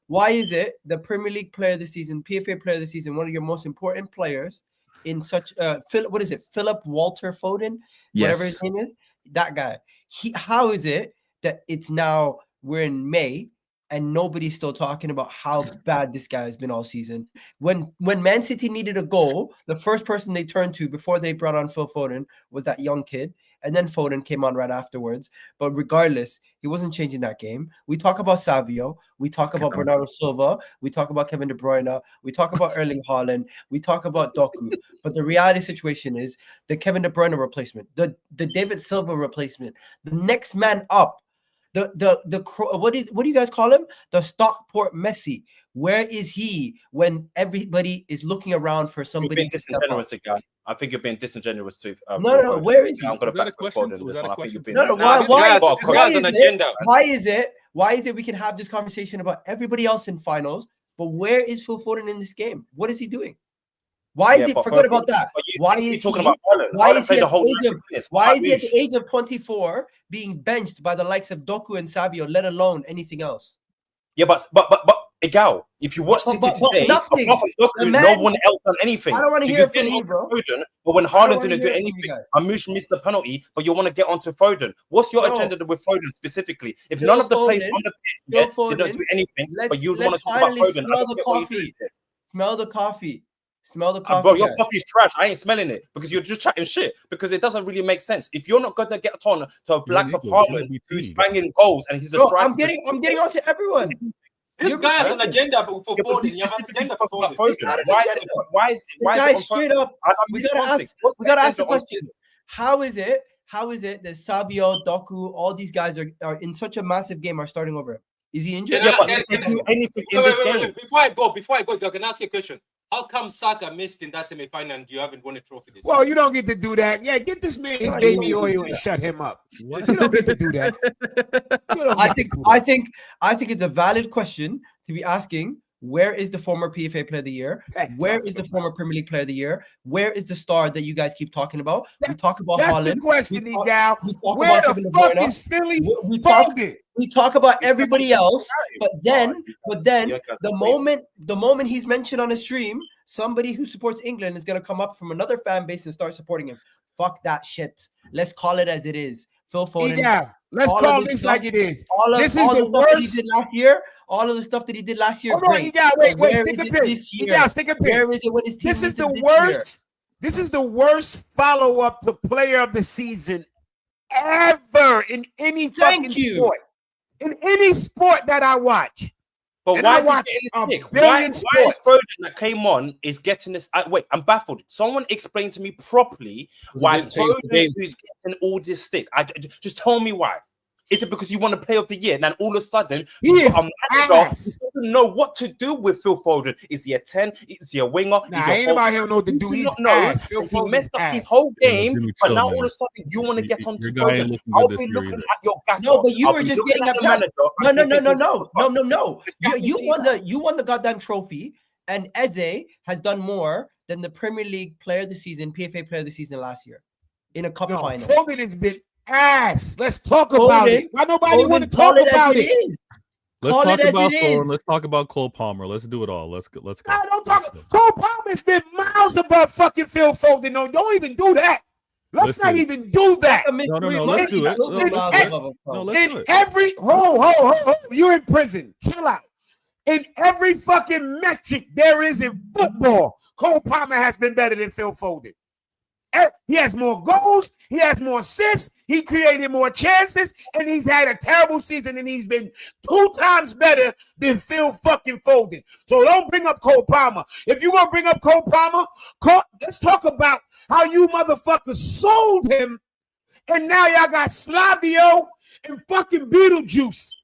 Why is it the Premier League player of the season, PFA player of the season, one of your most important players in such what is it? Philip Walter Foden, whatever his name is, that guy. How is it that it's now we're in May and nobody's still talking about how bad this guy has been all season? When Man City needed a goal, the first person they turned to before they brought on Phil Foden was that young kid, and then Foden came on right afterwards. But regardless, he wasn't changing that game. We talk about Savio, we talk about Bernardo Silva, we talk about Kevin De Bruyne, we talk about Erling Haaland, we talk about Doku. But the reality situation is the Kevin De Bruyne replacement, the David Silva replacement, the next man up. What do you guys call him? The Stockport Messi. Where is he when everybody is looking around for somebody to step up? Again. I think you're being disingenuous too. No. Where is he? I'm going to back with Foden. Why is it we can have this conversation about everybody else in finals, but where is Phil Foden in this game? What is he doing? Why is it? Forget about that. Why is he at the age of 24 being benched by the likes of Doku and Savio, let alone anything else? Yeah, but Egal, if you watch City today, apart from Doku, no one else done anything. I don't want to hear it from you, bro. Foden, but when Haaland didn't do anything, Amush missed the penalty, but you want to get onto Foden. What's your agenda with Foden specifically? If none of the players on the pitch didn't do anything, but you want to talk about Foden, Smell the coffee. Smell the coffee. Bro, your coffee is trash. I ain't smelling it because you're just chatting shit because it doesn't really make sense. If you're not going to get on to blacks of Haaland who's banging goals and he's a striker. I'm getting on to everyone. This guy has an agenda for Foden. You have an agenda for Foden. Why is it straight up? We gotta ask the question. How is it that Savio, Doku, all these guys are in such a massive game are starting over? Is he injured? But they can do anything in this game. Before I go, I can ask you a question. How come Saka missed in that semi-final and you haven't won a trophy this Well, you don't get to do that. Yeah, get this man his baby oil and shut him up. You don't get to do that. I think it's a valid question to be asking. Where is the former PFA Player of the Year? Where is the former Premier League Player of the Year? Where is the star that you guys keep talking about? We talk about Haaland. That's the question, Gal. Where the fuck is Philly? We talk about everybody else, but then the moment he's mentioned on a stream, somebody who supports England is gonna come up from another fan base and start supporting him. Fuck that shit. Let's call it as it is. Phil Foden. Yeah, let's call this like it is. This is the worst. He did last year. All of the stuff that he did last year. Hold on, wait, stick a pin. Stick a pin. Where is it when his team? This is the worst. This is the worst follow-up to Player of the Season ever in any fucking sport. In any sport that I watch. But why is he getting sick? Why is Foden that came on is getting this? Wait, I'm baffled. Someone explain to me properly why Foden is getting all this stick. Just tell me why. Is it because you want to play of the year? And then all of a sudden, you doesn't know what to do with Phil Foden. Is he a 10? Is he a winger? Nah, ain't nobody here know what to do. He's he messed up his whole game, but now all of a sudden you want to get on to Foden. I'll be looking at your gaffer. No, but you were just getting at the manager. No. You won the goddamn trophy, and EZE has done more than the Premier League Player of the Season, PFA Player of the Season last year in a cup final. Foden has been ass. Let's talk about it. Why nobody want to talk about it? Let's talk about Foden. Let's talk about Cole Palmer. Let's do it all. Let's go. Nah, don't talk. Cole Palmer's been miles above fucking Phil Foden. No, don't even do that. Let's not even do that. No. Let's do it. In every you're in prison. Chill out. In every fucking metric there is in football, Cole Palmer has been better than Phil Foden. He has more goals. He has more assists. He created more chances, and he's had a terrible season, and he's been 2 times better than Phil fucking Foden. So don't bring up Cole Palmer. If you're gonna bring up Cole Palmer, let's talk about how you motherfuckers sold him, and now y'all got Slavio and fucking Beetlejuice.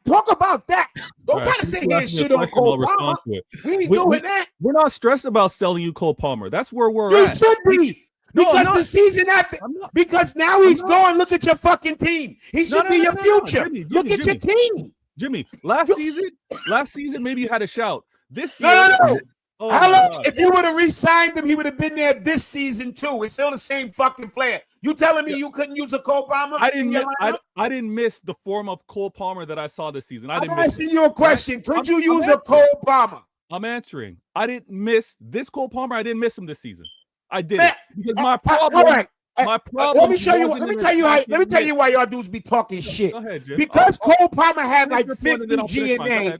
Talk about that. Don't try to sit here and shit on Cole Palmer. We ain't doing that. We're not stressed about selling you Cole Palmer. That's where we're You at. should be. Because the season after, because now he's gone. Look at your fucking team. He should be your future. Look at your team. Jimmy, last season, maybe you had a shout. This year, no. Oh, if you would have re-signed him, he would have been there this season too. It's still the same fucking player. You telling me you couldn't use a Cole Palmer? I didn't miss the form of Cole Palmer that I saw this season. I'm asking you a question. Could you use a Cole Palmer? I'm answering. I didn't miss this Cole Palmer. I didn't miss him this season. I didn't because my problem. My problem. Let me show you. Let me tell you why y'all dudes be talking shit. Go ahead, Jim. Because Cole Palmer had like 50 GNA,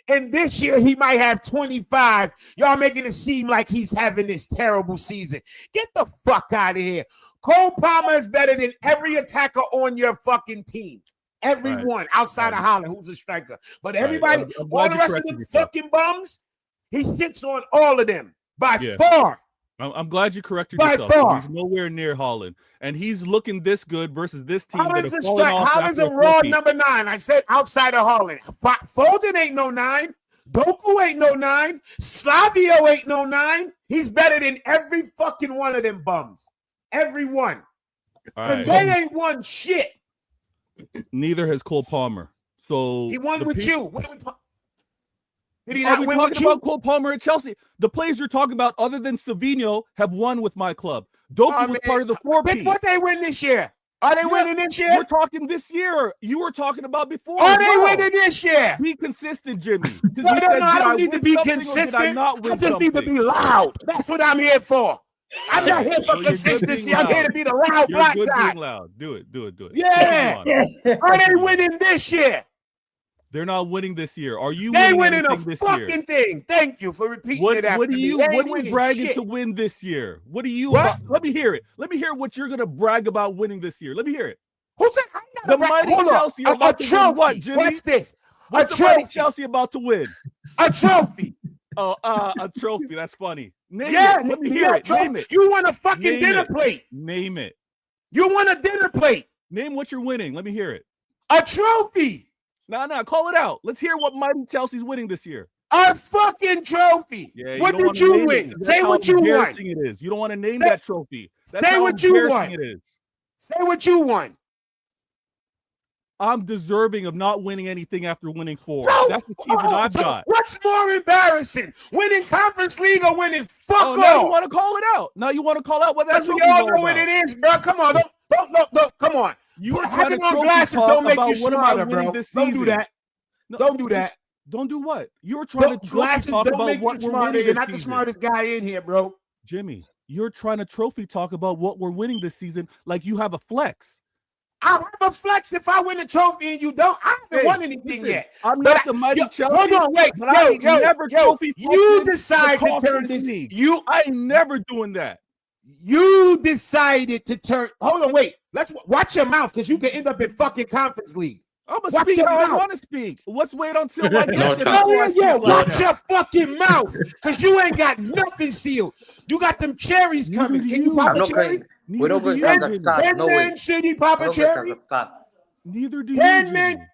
and this year he might have 25. Y'all making it seem like he's having this terrible season. Get the fuck out of here. Cole Palmer is better than every attacker on your fucking team. Everyone outside of Holland, who's a striker. But everybody, all the rest of them fucking bums, he shits on all of them by far. I'm glad you corrected yourself. He's nowhere near Holland, and he's looking this good versus this team. Holland's a raw number 9. I said outside of Holland. Foden ain't no 9. Doku ain't no 9. Slavio ain't no 9. He's better than every fucking one of them bums. Every one. And they ain't won shit. Neither has Cole Palmer. So he won with you. What are we talking? Did he Are not we win talking with you? about Cole Palmer at Chelsea? The players you're talking about, other than Savinho, have won with my club. Doku was part of the 4P. What they win this year? Are they winning this year? We're talking this year. You were talking about before. Are they winning this year? Be consistent, Jimmy. No, I don't need to be consistent. I just need to be loud. That's what I'm here for. I'm not here for consistency. I'm here to be the loud black guy. Being loud. Do it. Yeah. Are they winning this year? They're not winning this year. Are you? They winning a this fucking year? thing. Thank you for repeating it. What are you bragging to win this year? What are you? Let me hear it. Let me hear what you're gonna brag about winning this year. Let me hear it. Who said the mighty Chelsea are about to win what, Jimmy? Watch this. What's the mighty Chelsea about to win? A trophy. A trophy. That's funny. Name it. Let me hear it. Name it. You want a fucking dinner plate. Name it. You want a dinner plate. Name what you're winning. Let me hear it. A trophy. No, call it out. Let's hear what mighty Chelsea's winning this year. A fucking trophy. Yeah, what did you win? Say what you won. It is. You don't want to name that trophy. That's say what you won. It is. Say what you won. I'm deserving of not winning anything after winning 4. No, that's the season I've got. What's more embarrassing? Winning Conference League or winning fuck Now you want to call it out. Now you want to call out what that's we all know what it is, bro. Come on. Don't come on. You were having on glasses don't make you smarter, bro. Don't do that. No, don't do that. Don't do what? You're trying to glasses talk don't about make what you we're smarter. winning You're this not the season. smartest guy in here, bro. Jimmy, you're trying to trophy talk about what we're winning this season like you have a flex. I'll have a flex if I win a trophy and you don't. I haven't won anything yet. I'm not the mighty Chelsea. Hold on, wait. But I never trophy. You decide to turn this. I ain't never doing that. You decided to turn. Hold on, wait. Let's watch your mouth because you can end up in fucking Conference League. I'm gonna speak how I want to speak. Let's wait until I get there. Watch your fucking mouth because you ain't got nothing sealed. You got them cherries coming. Can you pop a cherry? We don't go Kazakhstan. No way. City pop a cherry. Neither do you. 10 men.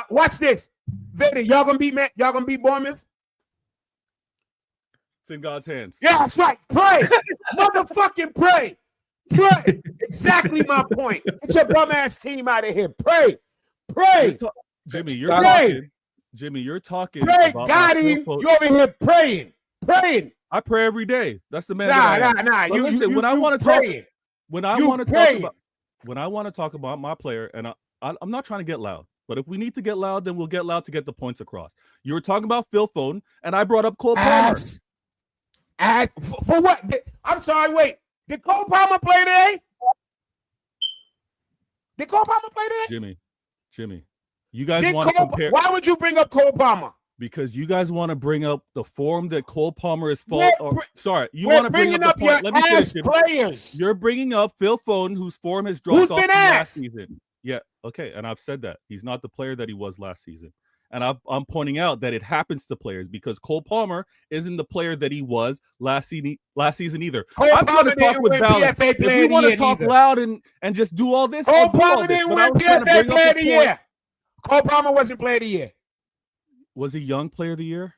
Watch this. Vader, y'all gonna beat Bournemouth? It's in God's hands. Yeah, that's right. Pray. Motherfucking pray. Pray. Exactly my point. Get your bum ass team out of here. Pray. Pray. Jimmy, you're talking. Jimmy, you're talking. Pray. God, you over here praying. Praying. I pray every day. That's the man. Nah. When I want to talk about my player, and I'm not trying to get loud, but if we need to get loud, then we'll get loud to get the points across. You were talking about Phil Foden, and I brought up Cole Palmer. For what? I'm sorry. Wait. Did Cole Palmer play today? Jimmy, you guys want to compare? Why would you bring up Cole Palmer? Because you guys want to bring up the form that Cole Palmer is fault. You we're want to bring up bringing up the your point. Let me finish ass it. players. You're bringing up Phil Foden, whose form has dropped Who's off been from last ass? season. Yeah, okay, and I've said that he's not the player that he was last season, and I'm pointing out that it happens to players because Cole Palmer isn't the player that he was last season either. I'm trying to talk with balance. If we want to talk loud and just do all this, Cole I'll do all Palmer this. didn't But I win was trying to PFA bring Player up of the the point. Year. Cole Palmer wasn't Player of the Year. Was he Young Player of the Year?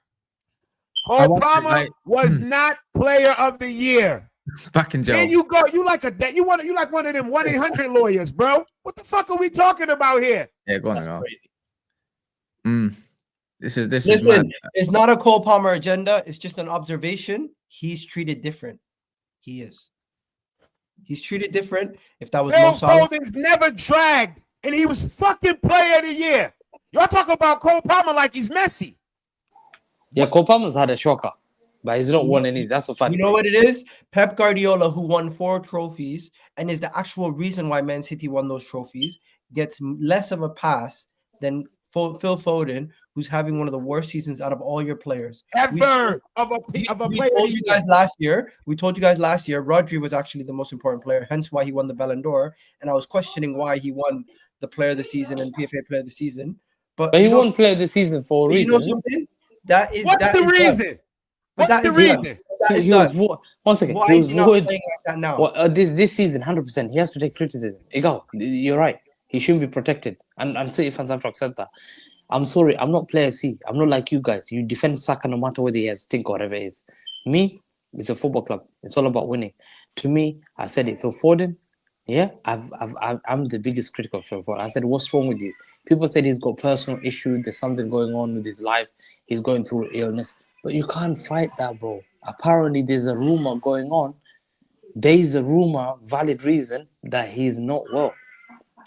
Cole Palmer was not Player of the Year. Back in jail. There you go. You like one of them 1-800 lawyers, bro. What the fuck are we talking about here? Yeah, go on. That's crazy. This is Listen, mad. it's not a Cole Palmer agenda. It's just an observation. He's treated different. He is. He's treated different. If that was Phil Mo Salah, Foden's never dragged, and he was fucking Player of the Year. Y'all talk about Cole Palmer like he's Messi. Yeah, Cole Palmer's had a shocker, but he's not won any. That's a fact. you know what it is? Pep Guardiola, who won 4 trophies and is the actual reason why Man City won those trophies, gets less of a pass than Phil Foden, who's having one of the worst seasons out of all your players. We told you guys last year. We told you guys last year. Rodri was actually the most important player, hence why he won the Ballon d'Or. And I was questioning why he won the Player of the Season and PFA Player of the Season. But he won't play the season for a reason. You know something? What's the reason? What's the reason? He was one second. Why He is was he not voted. playing like that now? This season, 100%. He has to take criticism. You're right. He shouldn't be protected, and City fans have to accept that. I'm sorry. I'm not Player C. I'm not like you guys. You defend Saka no matter whether he has stink or whatever it is. Me, it's a football club. It's all about winning. To me, I said it. Phil Foden. Yeah, I'm the biggest critic of Phil Foden. I said, what's wrong with you? People said he's got personal issues. There's something going on with his life. He's going through illness. But you can't fight that, bro. Apparently, there's a rumor going on. There is a rumor, valid reason, that he's not well.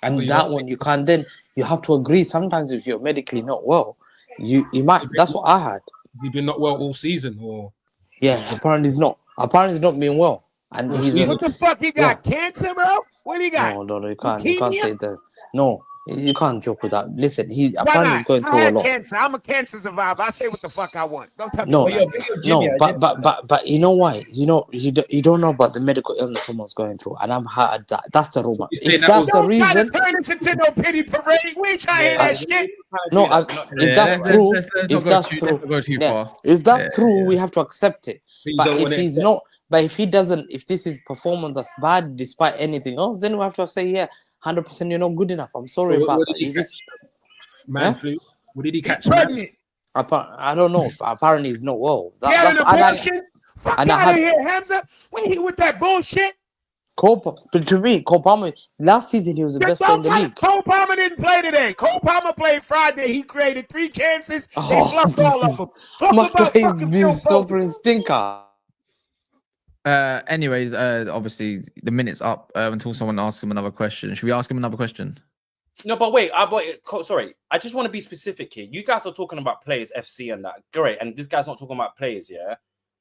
And that one, you can't then, you have to agree. Sometimes if you're medically not well, you might, that's what I had. Has he been not well all season? Or yeah, apparently he's not. Apparently he's not being well. And he's what the fuck? He got cancer, bro? What he got? No, you can't say that. No, you can't joke with that. Listen, Why apparently he's going through a lot. Cancer. I'm a cancer survivor. I say what the fuck I want. Don't tell me. But you know why? You don't know about the medical illness someone's going through, and I'm hard. That's the rumor. If that's the reason, turn this into no pity parade. We ain't trying to hear that shit. No, if that's true, if that's true, we have to accept it. But if he's not. But if he doesn't, if this is performance that's bad despite anything else, then we have to say, yeah, 100% you're not good enough. I'm sorry about that. Flu? What did he catch? I don't know. But apparently he's not well. Fuck out of here, Hamza. When he with that bullshit. But to me, Cole Palmer, last season he was the best player in the league. Cole Palmer didn't play today. Cole Palmer played Friday. He created 3 chances. They fluffed all of them. Talk about fucking Phil suffering stinker. Anyways, obviously the minute's up until someone asks him another question. Should we ask him another question? No, but wait. Sorry, I just want to be specific here. You guys are talking about players, FC, and that. Great, and this guy's not talking about players. Yeah,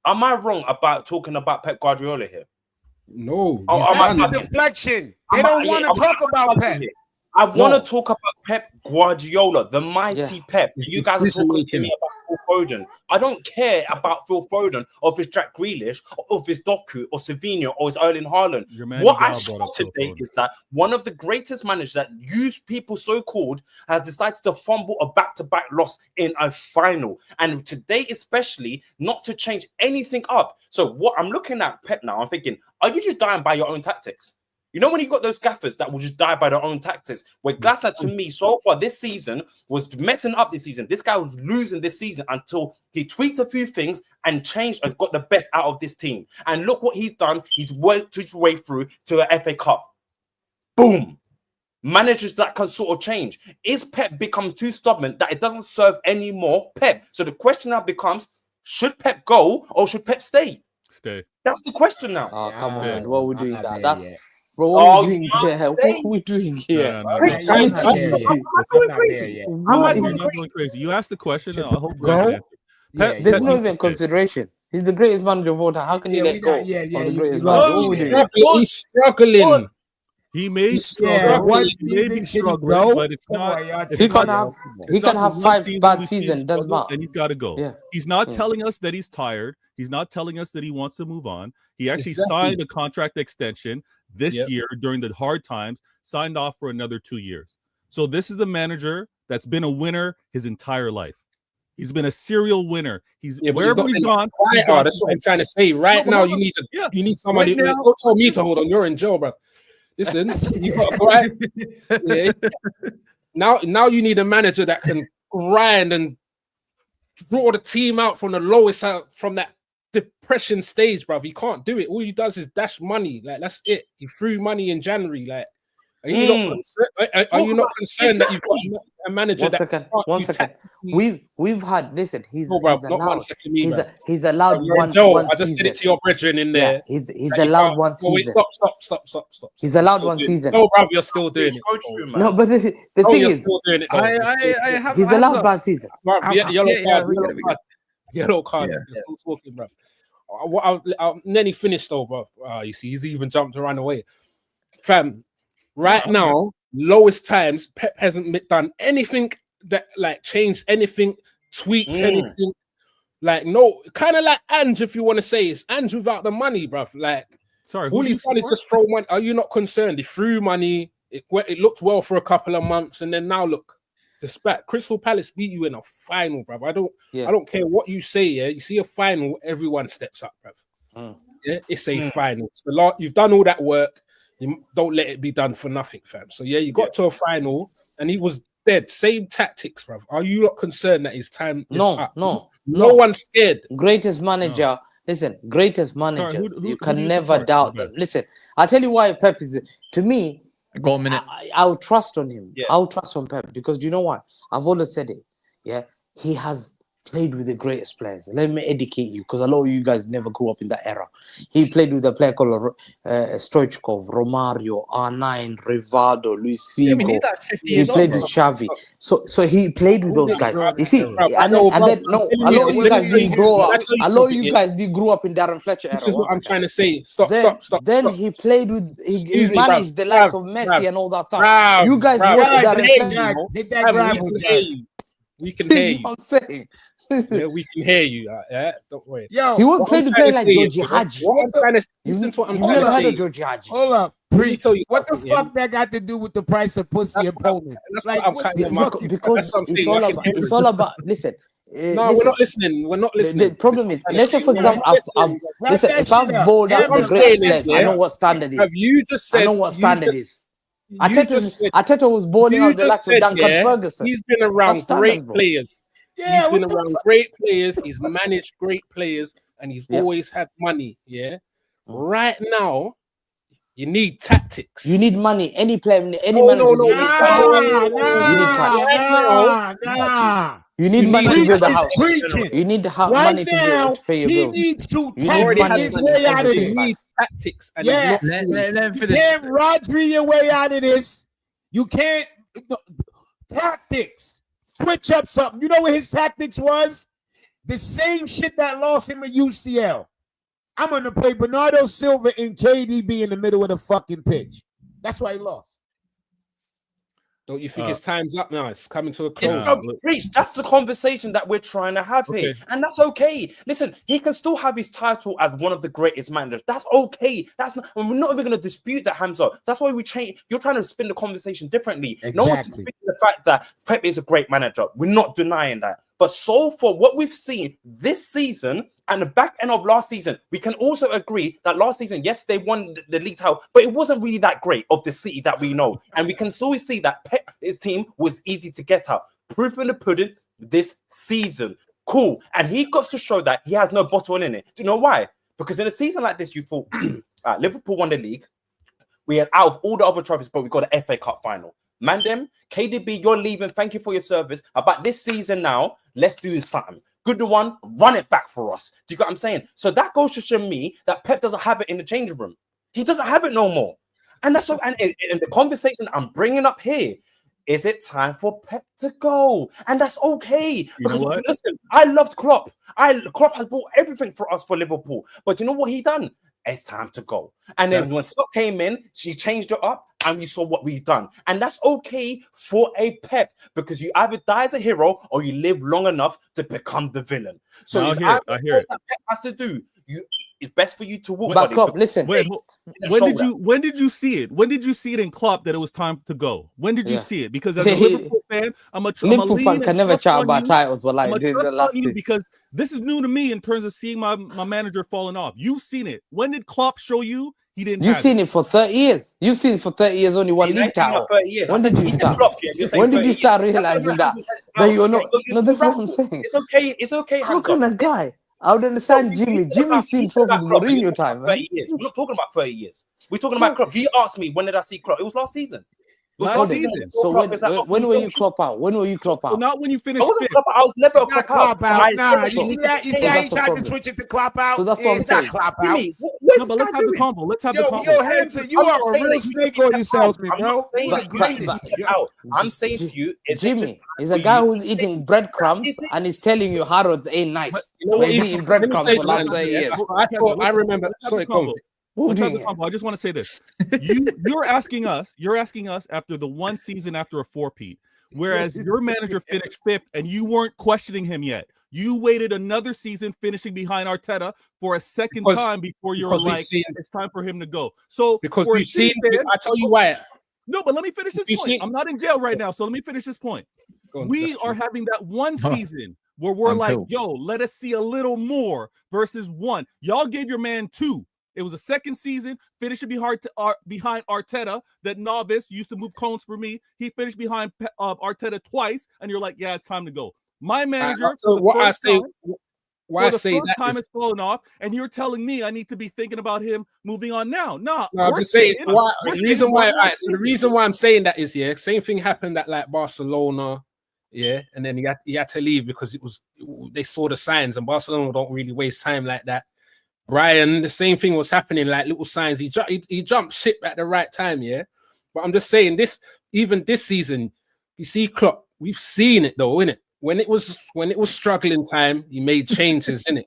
am I wrong about talking about Pep Guardiola here? No. That's a deflection. They don't want to talk about Pep. I want to talk about Pep Guardiola, the mighty Pep. You guys are talking to me about Phil Foden. I don't care about Phil Foden or if it's Jack Grealish or if it's Doku or Savinho or it's Erling Haaland. What I saw today is that one of the greatest managers that used people so-called has decided to fumble a back-to-back loss in a final. And today especially, not to change anything up. So what I'm looking at Pep now, I'm thinking, are you just dying by your own tactics? You know when you got those gaffers that will just die by their own tactics? Where Glassner, to me, so far this season, was messing up this season. This guy was losing this season until he tweaked a few things and changed and got the best out of this team. And look what he's done. He's worked his way through to an FA Cup. Boom. Managers that can sort of change. Is Pep become too stubborn that it doesn't serve any more Pep? So the question now becomes, should Pep go or should Pep stay? Stay. That's the question now. Oh, come on, man. What are we doing that? That's... Bro, what are we doing here? What are we doing here? I'm not going crazy. You asked the question. I hope there's no even consideration. He's the greatest manager of all time. How can you let go of the greatest manager? He's struggling. He may Yeah, struggle. one He may season be should he struggling, go? but it's Come not. on, y'all it's He chill can not- have out. it's he not can the have one 5 season bad we see him seasons. Doesn't struggle, matter. and he's got to go. Yeah. He's not Yeah. telling us that he's tired. He's not telling us that he wants to move on. He actually Exactly. signed a contract extension this Yep. year during the hard times, signed off for another 2 years. So this is the manager that's been a winner his entire life. He's been a serial winner. He's Yeah, but wherever he's he's not gone. in he's the gone That's what I'm to trying to say. Right No, now, hold you on. need to. Yeah. You need somebody. Right now- Don't tell me to hold on. You're in jail, bro. Listen, you got to go out. Yeah. Now you need a manager that can grind and draw the team out from the lowest out from that depression stage, bro. He can't do it. All he does is dash money. Like that's it. He threw money in January. Like, are you not concerned? Are you not concerned that you've got a manager One that second. can't One do second. tactically? We've had. Listen, he's No, bruv, he's not 1 allowed. second, me, bruv. He's allowed You're in one jail. one I just said season. it to your brethren in there. Yeah, he's that you allowed can't- one No, wait, season. stop. He's You're allowed still one doing it. season. No, bruv, you're still doing it. Coach still. you, man. No, but the No, thing you're is, still doing it. Though. You're still doing it. he's allowed one season. Bruv, yellow card, we yellow get it. card. Yellow card. Yeah. You're still talking, bro. Then he finished though, bro. You see, he's even jumped to run away. Fam, right now, lowest times, Pep hasn't done anything that like changed anything, tweaked anything. Like, no, kind of like Ange, if you want to say it's Ange without the money, bruv. Like, Sorry, all he's done is just throw money. Are you not concerned? He threw money. It looked well for a couple of months, and then now look, despite Crystal Palace beat you in a final, bruv. I don't care what you say. Yeah, you see a final, everyone steps up, bruv. Yeah, it's a final. It's the lot. You've done all that work. You don't let it be done for nothing, fam. So yeah, you got to a final, and he was dead. Same tactics, bruv. Are you not concerned that his time is up? No one's scared. Greatest manager. Listen, greatest manager. who You do can you never support, doubt Pep? them. Listen, I'll tell you why Pep is. To me, Go a minute. I'll trust on him. Yeah. I'll trust on Pep because do you know what? I've always said it. Yeah, he has played with the greatest players. Let me educate you because a lot of you guys never grew up in that era. He played with a player called Stoichkov, Romario, R9, Rivaldo, Luis Figo. I mean, he's like 50 He years played old. with Xavi. So he played with those guys. You see, Bruv, and then a lot of you guys didn't grow up. A lot of you guys did grow up in Darren Fletcher era. This is what I'm trying to say. Stop. Then he played with, he Excuse me, managed bruv. the likes of Bruv, Messi bruv. and all that stuff. Bruv, You guys bruv. worked with Bruv, Darren hit Fletcher. that, you know? Hit that Bruv, gravel, we can Jack. hear you. We can This hear is you. what I'm saying. Yeah, we can hear you. Yeah, don't worry. Yo, He won't What play I'm the trying player to like say is, Georgie bro, Hadji. what I'm trying to listen to what I'm You've trying never to heard say. of Georgie Hadji. hold up. Let me Preach. tell you What the something, fuck yeah? that got to do with the price of pussy That's and what Poland? That's Like, what I'm what kind the of fuck? Because That's what I'm it's saying. all I can about. hear It's you. all about. Listen. No, we're Listen. not listening. We're not listening. The problem is, This let's say, what for I'm saying. example, We're not listening. Wrap listen. that If I've shit up. bowled Get out What the I'm that greatest saying shit is, players, I yeah, know what standard have is. you just I said know what standard is. you just said Ateta was bowling you out the just likes of said, Duncan yeah, Ferguson. he's been That's around standards, great bro. players. Yeah, He's been what the around fuck? great players. He's managed great players, and he's Yep. always had money. Yeah. Right now, you need tactics. You need money. Any player, any No, manager, no, you no. need Nah, cash. nah. You need You money need to build a Preach house. is preaching. You need Right money now, to pay your he bills. needs to You need already tactic money his in way out of everything You in this. need life. tactics, and Yeah. he's not. Let him You finish. can't Rodri your way out of this. You can't tactics. Switch up something. You know what his tactics was? The same shit that lost him at UCL. I'm gonna play Bernardo Silva and KDB in the middle of the fucking pitch. That's why he lost. Don't you think his time's up now? It's coming to a close. It's no, Preach. That's the conversation that we're trying to have here, and that's okay. Listen, he can still have his title as one of the greatest managers. That's okay. That's not. And we're not even going to dispute that, Hamza. That's why we change. You're trying to spin the conversation differently. No one's disputing the fact that Pep is a great manager. We're not denying that. But so for what we've seen this season and the back end of last season, we can also agree that last season, yes, they won the league title, but it wasn't really that great of the City that we know. And we can still see that his team was easy to get out. Proof in the pudding this season. Cool. And he got to show that he has no bottle in it. Do you know why? Because in a season like this, you thought, Liverpool won the league. We had out of all the other trophies, but we got an FA Cup final. Mandem, KDB, you're leaving. Thank you for your service. About this season now, let's do something. Good one, run it back for us. Do you get what I'm saying? So that goes to show me that Pep doesn't have it in the changing room. He doesn't have it no more. And that's so. And in the conversation I'm bringing up here, is it time for Pep to go? And that's okay. Because listen, I loved Klopp. Klopp has bought everything for us for Liverpool. But you know what he done? It's time to go. And then when Scott came in, she changed it up. and we saw what we've done. And that's okay for a Pep, because you either die as a hero or you live long enough to become the villain. So No, it's I hear it. that Pep has to do. It's best for you to walk. But Klopp, listen. When did you see it? When did you see it in Klopp that it was time to go? When did you see it? Because as a Liverpool fan, Liverpool fan can never chat about titles. Well, like because this is new to me in terms of seeing my manager falling off. You've seen it. When did Klopp show you he didn't? You've seen it for 30 years. You've seen it for 30 years. Only one league title. When did you start? When did you start realizing that you're not? No, that's what I'm saying. It's okay. It's okay. How can a guy? I would understand Jimmy. Jimmy's seen trophies Mourinho time, man. 30 years. We're not talking about 30 years. We're talking about Klopp. He asked me, when did I see Klopp? It was last season. Last season. So when were you Klopp out? When were you Klopp out? Not when you finished. I was never a Klopp out. Nah, you see that? You see how he tried to switch it to Klopp out? So that's what I'm saying. Klopp out. No, but let's have the combo. Let's have the combo. Yo, Hamza, you are a real snake on your salesman, bro. I'm saying to you, Jimmy is a guy who's eating breadcrumbs and is telling you Harrods ain't nice. You know what? He's eating breadcrumbs for last 30 years. I remember. Sorry, I just want to say this. You're asking us after the one season after a four-peat, whereas your manager finished 5th and you weren't questioning him yet. You waited another season finishing behind Arteta for a second time before you were like, it's time for him to go. So because we've seen, I tell you why. No, but let me finish this point. I'm not in jail right now, so let me finish this point. We are having that one season where we're like, yo, let us see a little more versus one. Y'all gave your man 2. It was a second season, finishing behind Arteta. That novice used to move cones for me. He finished behind Arteta twice, and you're like, yeah, it's time to go. My manager, time it's fallen off, and you're telling me I need to be thinking about him moving on now. No, I'm just saying. The reason why I'm saying that is, same thing happened at like Barcelona, and then he had to leave because they saw the signs, and Barcelona don't really waste time like that. Brian, the same thing was happening, like little signs. He jumped ship at the right time, But I'm just saying even this season, you see Klopp, we've seen it though, innit? When it was struggling time, he made changes, innit?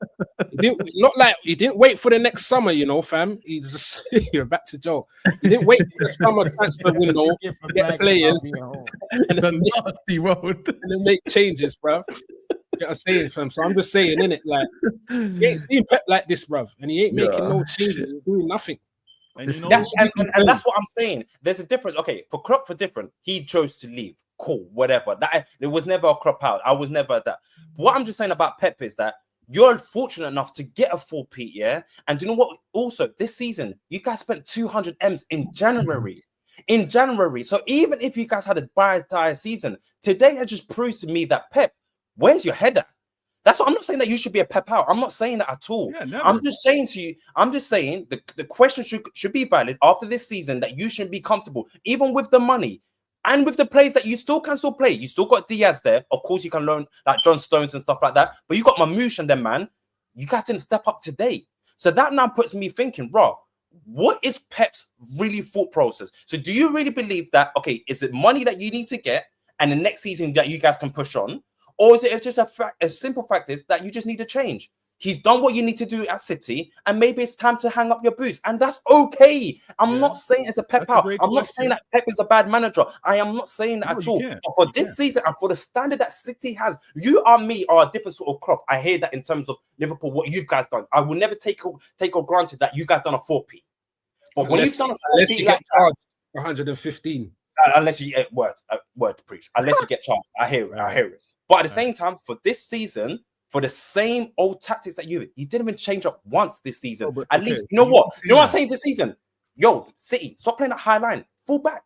He didn't wait for the next summer, fam. He's just you're back to Joe. He didn't wait for the summer transfer window to get the players and then nasty road and then make changes, bro. You know what I'm saying, fam? So I'm just saying, innit? Like, you ain't seen Pep like this, bruv, and he ain't making no changes, doing nothing. And that's what I'm saying. There's a difference. Okay, for Klopp, different. He chose to leave. Cool, whatever. There was never a Klopp out. I was never that. What I'm just saying about Pep is that you're fortunate enough to get a 4-peat, And you know what? Also, this season, you guys spent 200 M's in January. So even if you guys had a entire season, today it just proves to me that Pep, where's your head at? That's what I'm not saying that you should be a Pep out. I'm not saying that at all. I'm just saying to you, the question should be valid after this season, that you shouldn't be comfortable, even with the money and with the players that you still can play. You still got Diaz there. Of course, you can learn like John Stones and stuff like that. But you got Mamouche and them, man. You guys didn't step up today. So that now puts me thinking, bro, what is Pep's really thought process? So do you really believe that, okay, is it money that you need to get and the next season that you guys can push on? Or is it just a simple fact is that you just need to change? He's done what you need to do at City, and maybe it's time to hang up your boots, and that's okay. I'm not saying it's a Pep out. I'm not saying that Pep is a bad manager. I am not saying that at all. But for this season and for the standard that City has, you and me are a different sort of crop. I hear that in terms of Liverpool, what you guys done. I will never take for granted that you guys done a 4-peat. But when you've done a 4-peat, unless you get charged 115, unless you word to preach, unless you get charged, I hear it. But at the same time, for this season, for the same old tactics that you didn't even change up once this season. At least, you know what? You know what I'm saying this season? Yo, City, stop playing that high line. Fall back.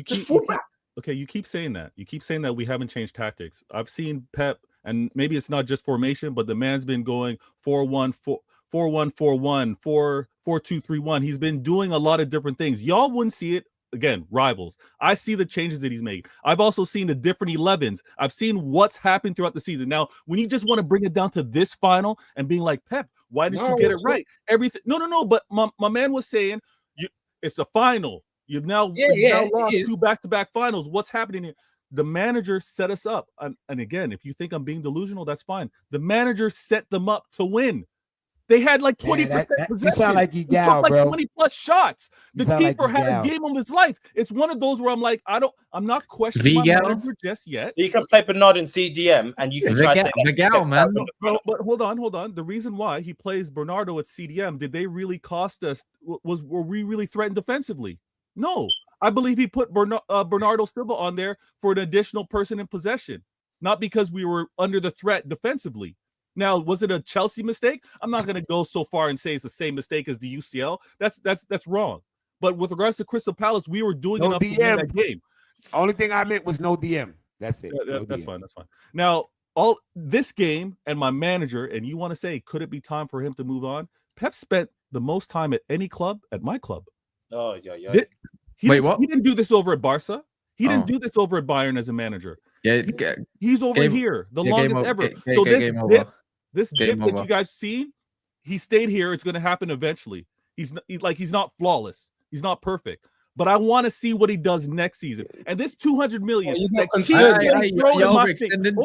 Just fall back. Okay, you keep saying that. You keep saying that we haven't changed tactics. I've seen Pep, and maybe it's not just formation, but the man's been going 4-1, 4-1-4-1, 4-2-3-1. He's been doing a lot of different things. Y'all wouldn't see it. Again, rivals. I see the changes that he's made. I've also seen the different 11s. I've seen what's happened throughout the season. Now, when you just want to bring it down to this final and being like, Pep, why did you get it right? Everything. No. But my man was saying, it's the final. You've now lost 2 back-to-back finals. What's happening here? The manager set us up. And again, if you think I'm being delusional, that's fine. The manager set them up to win. They had like 20% you possession. sound like you He down, took like bro. 20 plus shots. You The sound like keeper you had down. a game of his life. It's one of those where I'm like, I'm not questioning my Vigel? manager just yet. So you can play Bernard in CDM, and you can try to say Vigel, man. But hold on. The reason why he plays Bernardo at CDM, did they really cost us? Were we really threatened defensively? No. I believe he put Bernardo Silva on there for an additional person in possession, not because we were under the threat defensively. Now, was it a Chelsea mistake? I'm not going to go so far and say it's the same mistake as the UCL. That's wrong. But with regards to Crystal Palace, we were doing enough to win that game. Only thing I meant was no DM. That's it. That's fine. That's fine. Now, all this game and my manager, and you want to say, could it be time for him to move on? Pep spent the most time at any club at my club. Oh, yeah. He didn't do this over at Barca. He didn't do this over at Bayern as a manager. Yeah, he's over here the longest ever. So this dip that you guys see, he stayed here. It's going to happen eventually. He's not flawless. He's not perfect. But I want to see what he does next season. And this 200 million. You're overextending.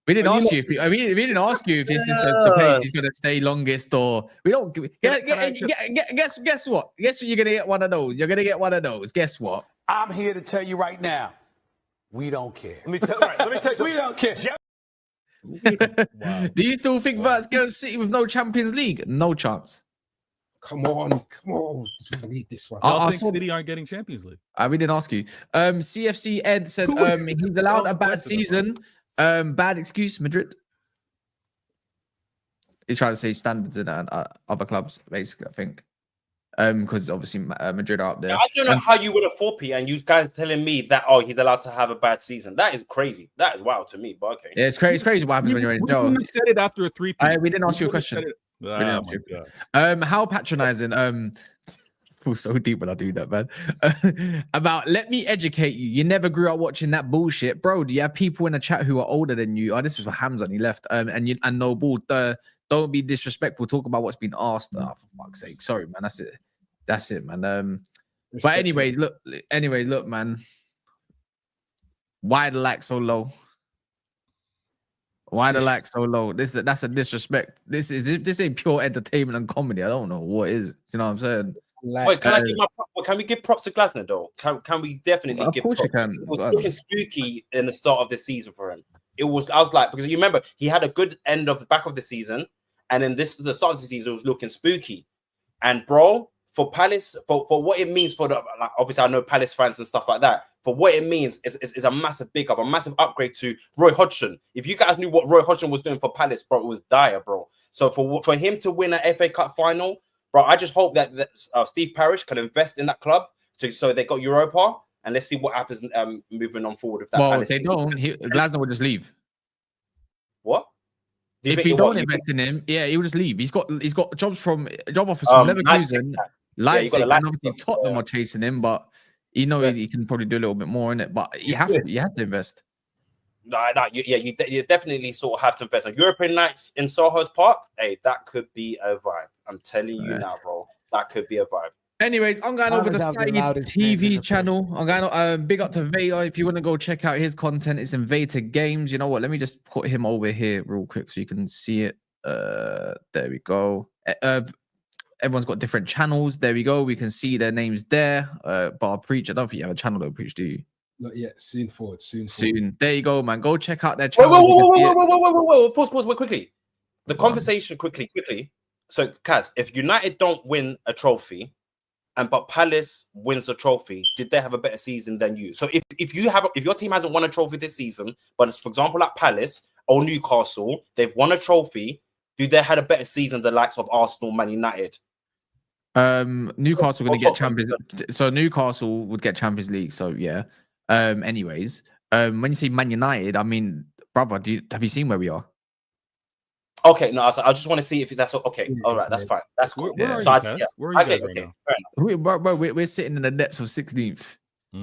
We didn't ask you if we didn't ask you if this is the place he's going to stay longest, or we don't. Guess what? Guess what? You're going to get one of those. You're going to get one of those. Guess what? I'm here to tell you right now, we don't care. Let me tell you, We don't care. Wow. Do you still think Vert's going to City with no Champions League? No chance. Come on. We need this one. I think City aren't getting Champions League. We didn't ask you. CFC Ed said he's allowed a bad season. Bad excuse, Madrid. He's trying to say standards in other clubs, basically, I think. Because obviously Madrid are up there. I don't know how you would have 4P and you guys telling me that he's allowed to have a bad season. That is crazy. That is wild to me, but okay. Yeah, it's crazy. It's crazy what happens when you're in jail. We said it after a 3P. We didn't ask you a question. How patronizing. I feel so deep when I do that, man. About let me educate you. You never grew up watching that bullshit, bro. Do you have people in the chat who are older than you? This is for Hamza, and he left. And no ball. Don't be disrespectful. Talk about what's been asked. For fuck's sake. Sorry, man. That's it, man. But anyways, look, man. Why the lack so low? Why the lack so low? That's a disrespect. This ain't pure entertainment and comedy. I don't know what is. You know what I'm saying? Wait, can we give props to Glasner though? Can we definitely give props? It was looking spooky in the start of the season for him. I was like, because you remember he had a good end of the back of the season, and then the start of the season was looking spooky. And bro, for Palace, for what it means for the obviously I know Palace fans and stuff like that. For what it means is a massive big up, a massive upgrade to Roy Hodgson. If you guys knew what Roy Hodgson was doing for Palace, bro, it was dire, bro. So for him to win an FA Cup final, bro, I just hope that Steve Parish can invest in that club so they got Europa, and let's see what happens moving on forward. If that if they don't, Glasner will just leave. What? If you don't invest in him, he'll just leave. He's got job offers from Leverkusen, Leipzig, and obviously Tottenham are chasing him, but he can probably do a little bit more in it. But you have to invest. You definitely sort of have to invest. On European nights in Soho's Park, hey, that could be a vibe. I'm telling you now, bro, that could be a vibe. Anyways, I'm going over to Saeed TV channel. I'm going big up to Vader. If you want to go check out his content, it's in Vader Games. You know what? Let me just put him over here real quick so you can see it. There we go. Everyone's got different channels. There we go. We can see their names there. But Preach, I don't think you have a channel though, Preach, do you? Not yet. Soon. There you go, man. Go check out their channel. Whoa. Pause, quickly. The conversation, quickly. So, Kaz, if United don't win a trophy, but Palace wins the trophy, did they have a better season than you? So, if your team hasn't won a trophy this season, but it's, for example, like Palace or Newcastle, they've won a trophy, do they had a better season than the likes of Arsenal, Man United? Newcastle going to get Champions. So Newcastle would get Champions League. So yeah. Anyways, when you say Man United, I mean, brother, have you seen where we are? Okay, no, I just want to see if that's okay. All right, that's fine. That's cool. Where so are you guys okay, right now? Bro, we're sitting in the depths of 16th.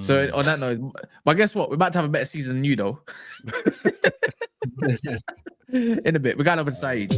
So on that note, but guess what? We're about to have a better season than you, though. In a bit, we're going over to Saeed.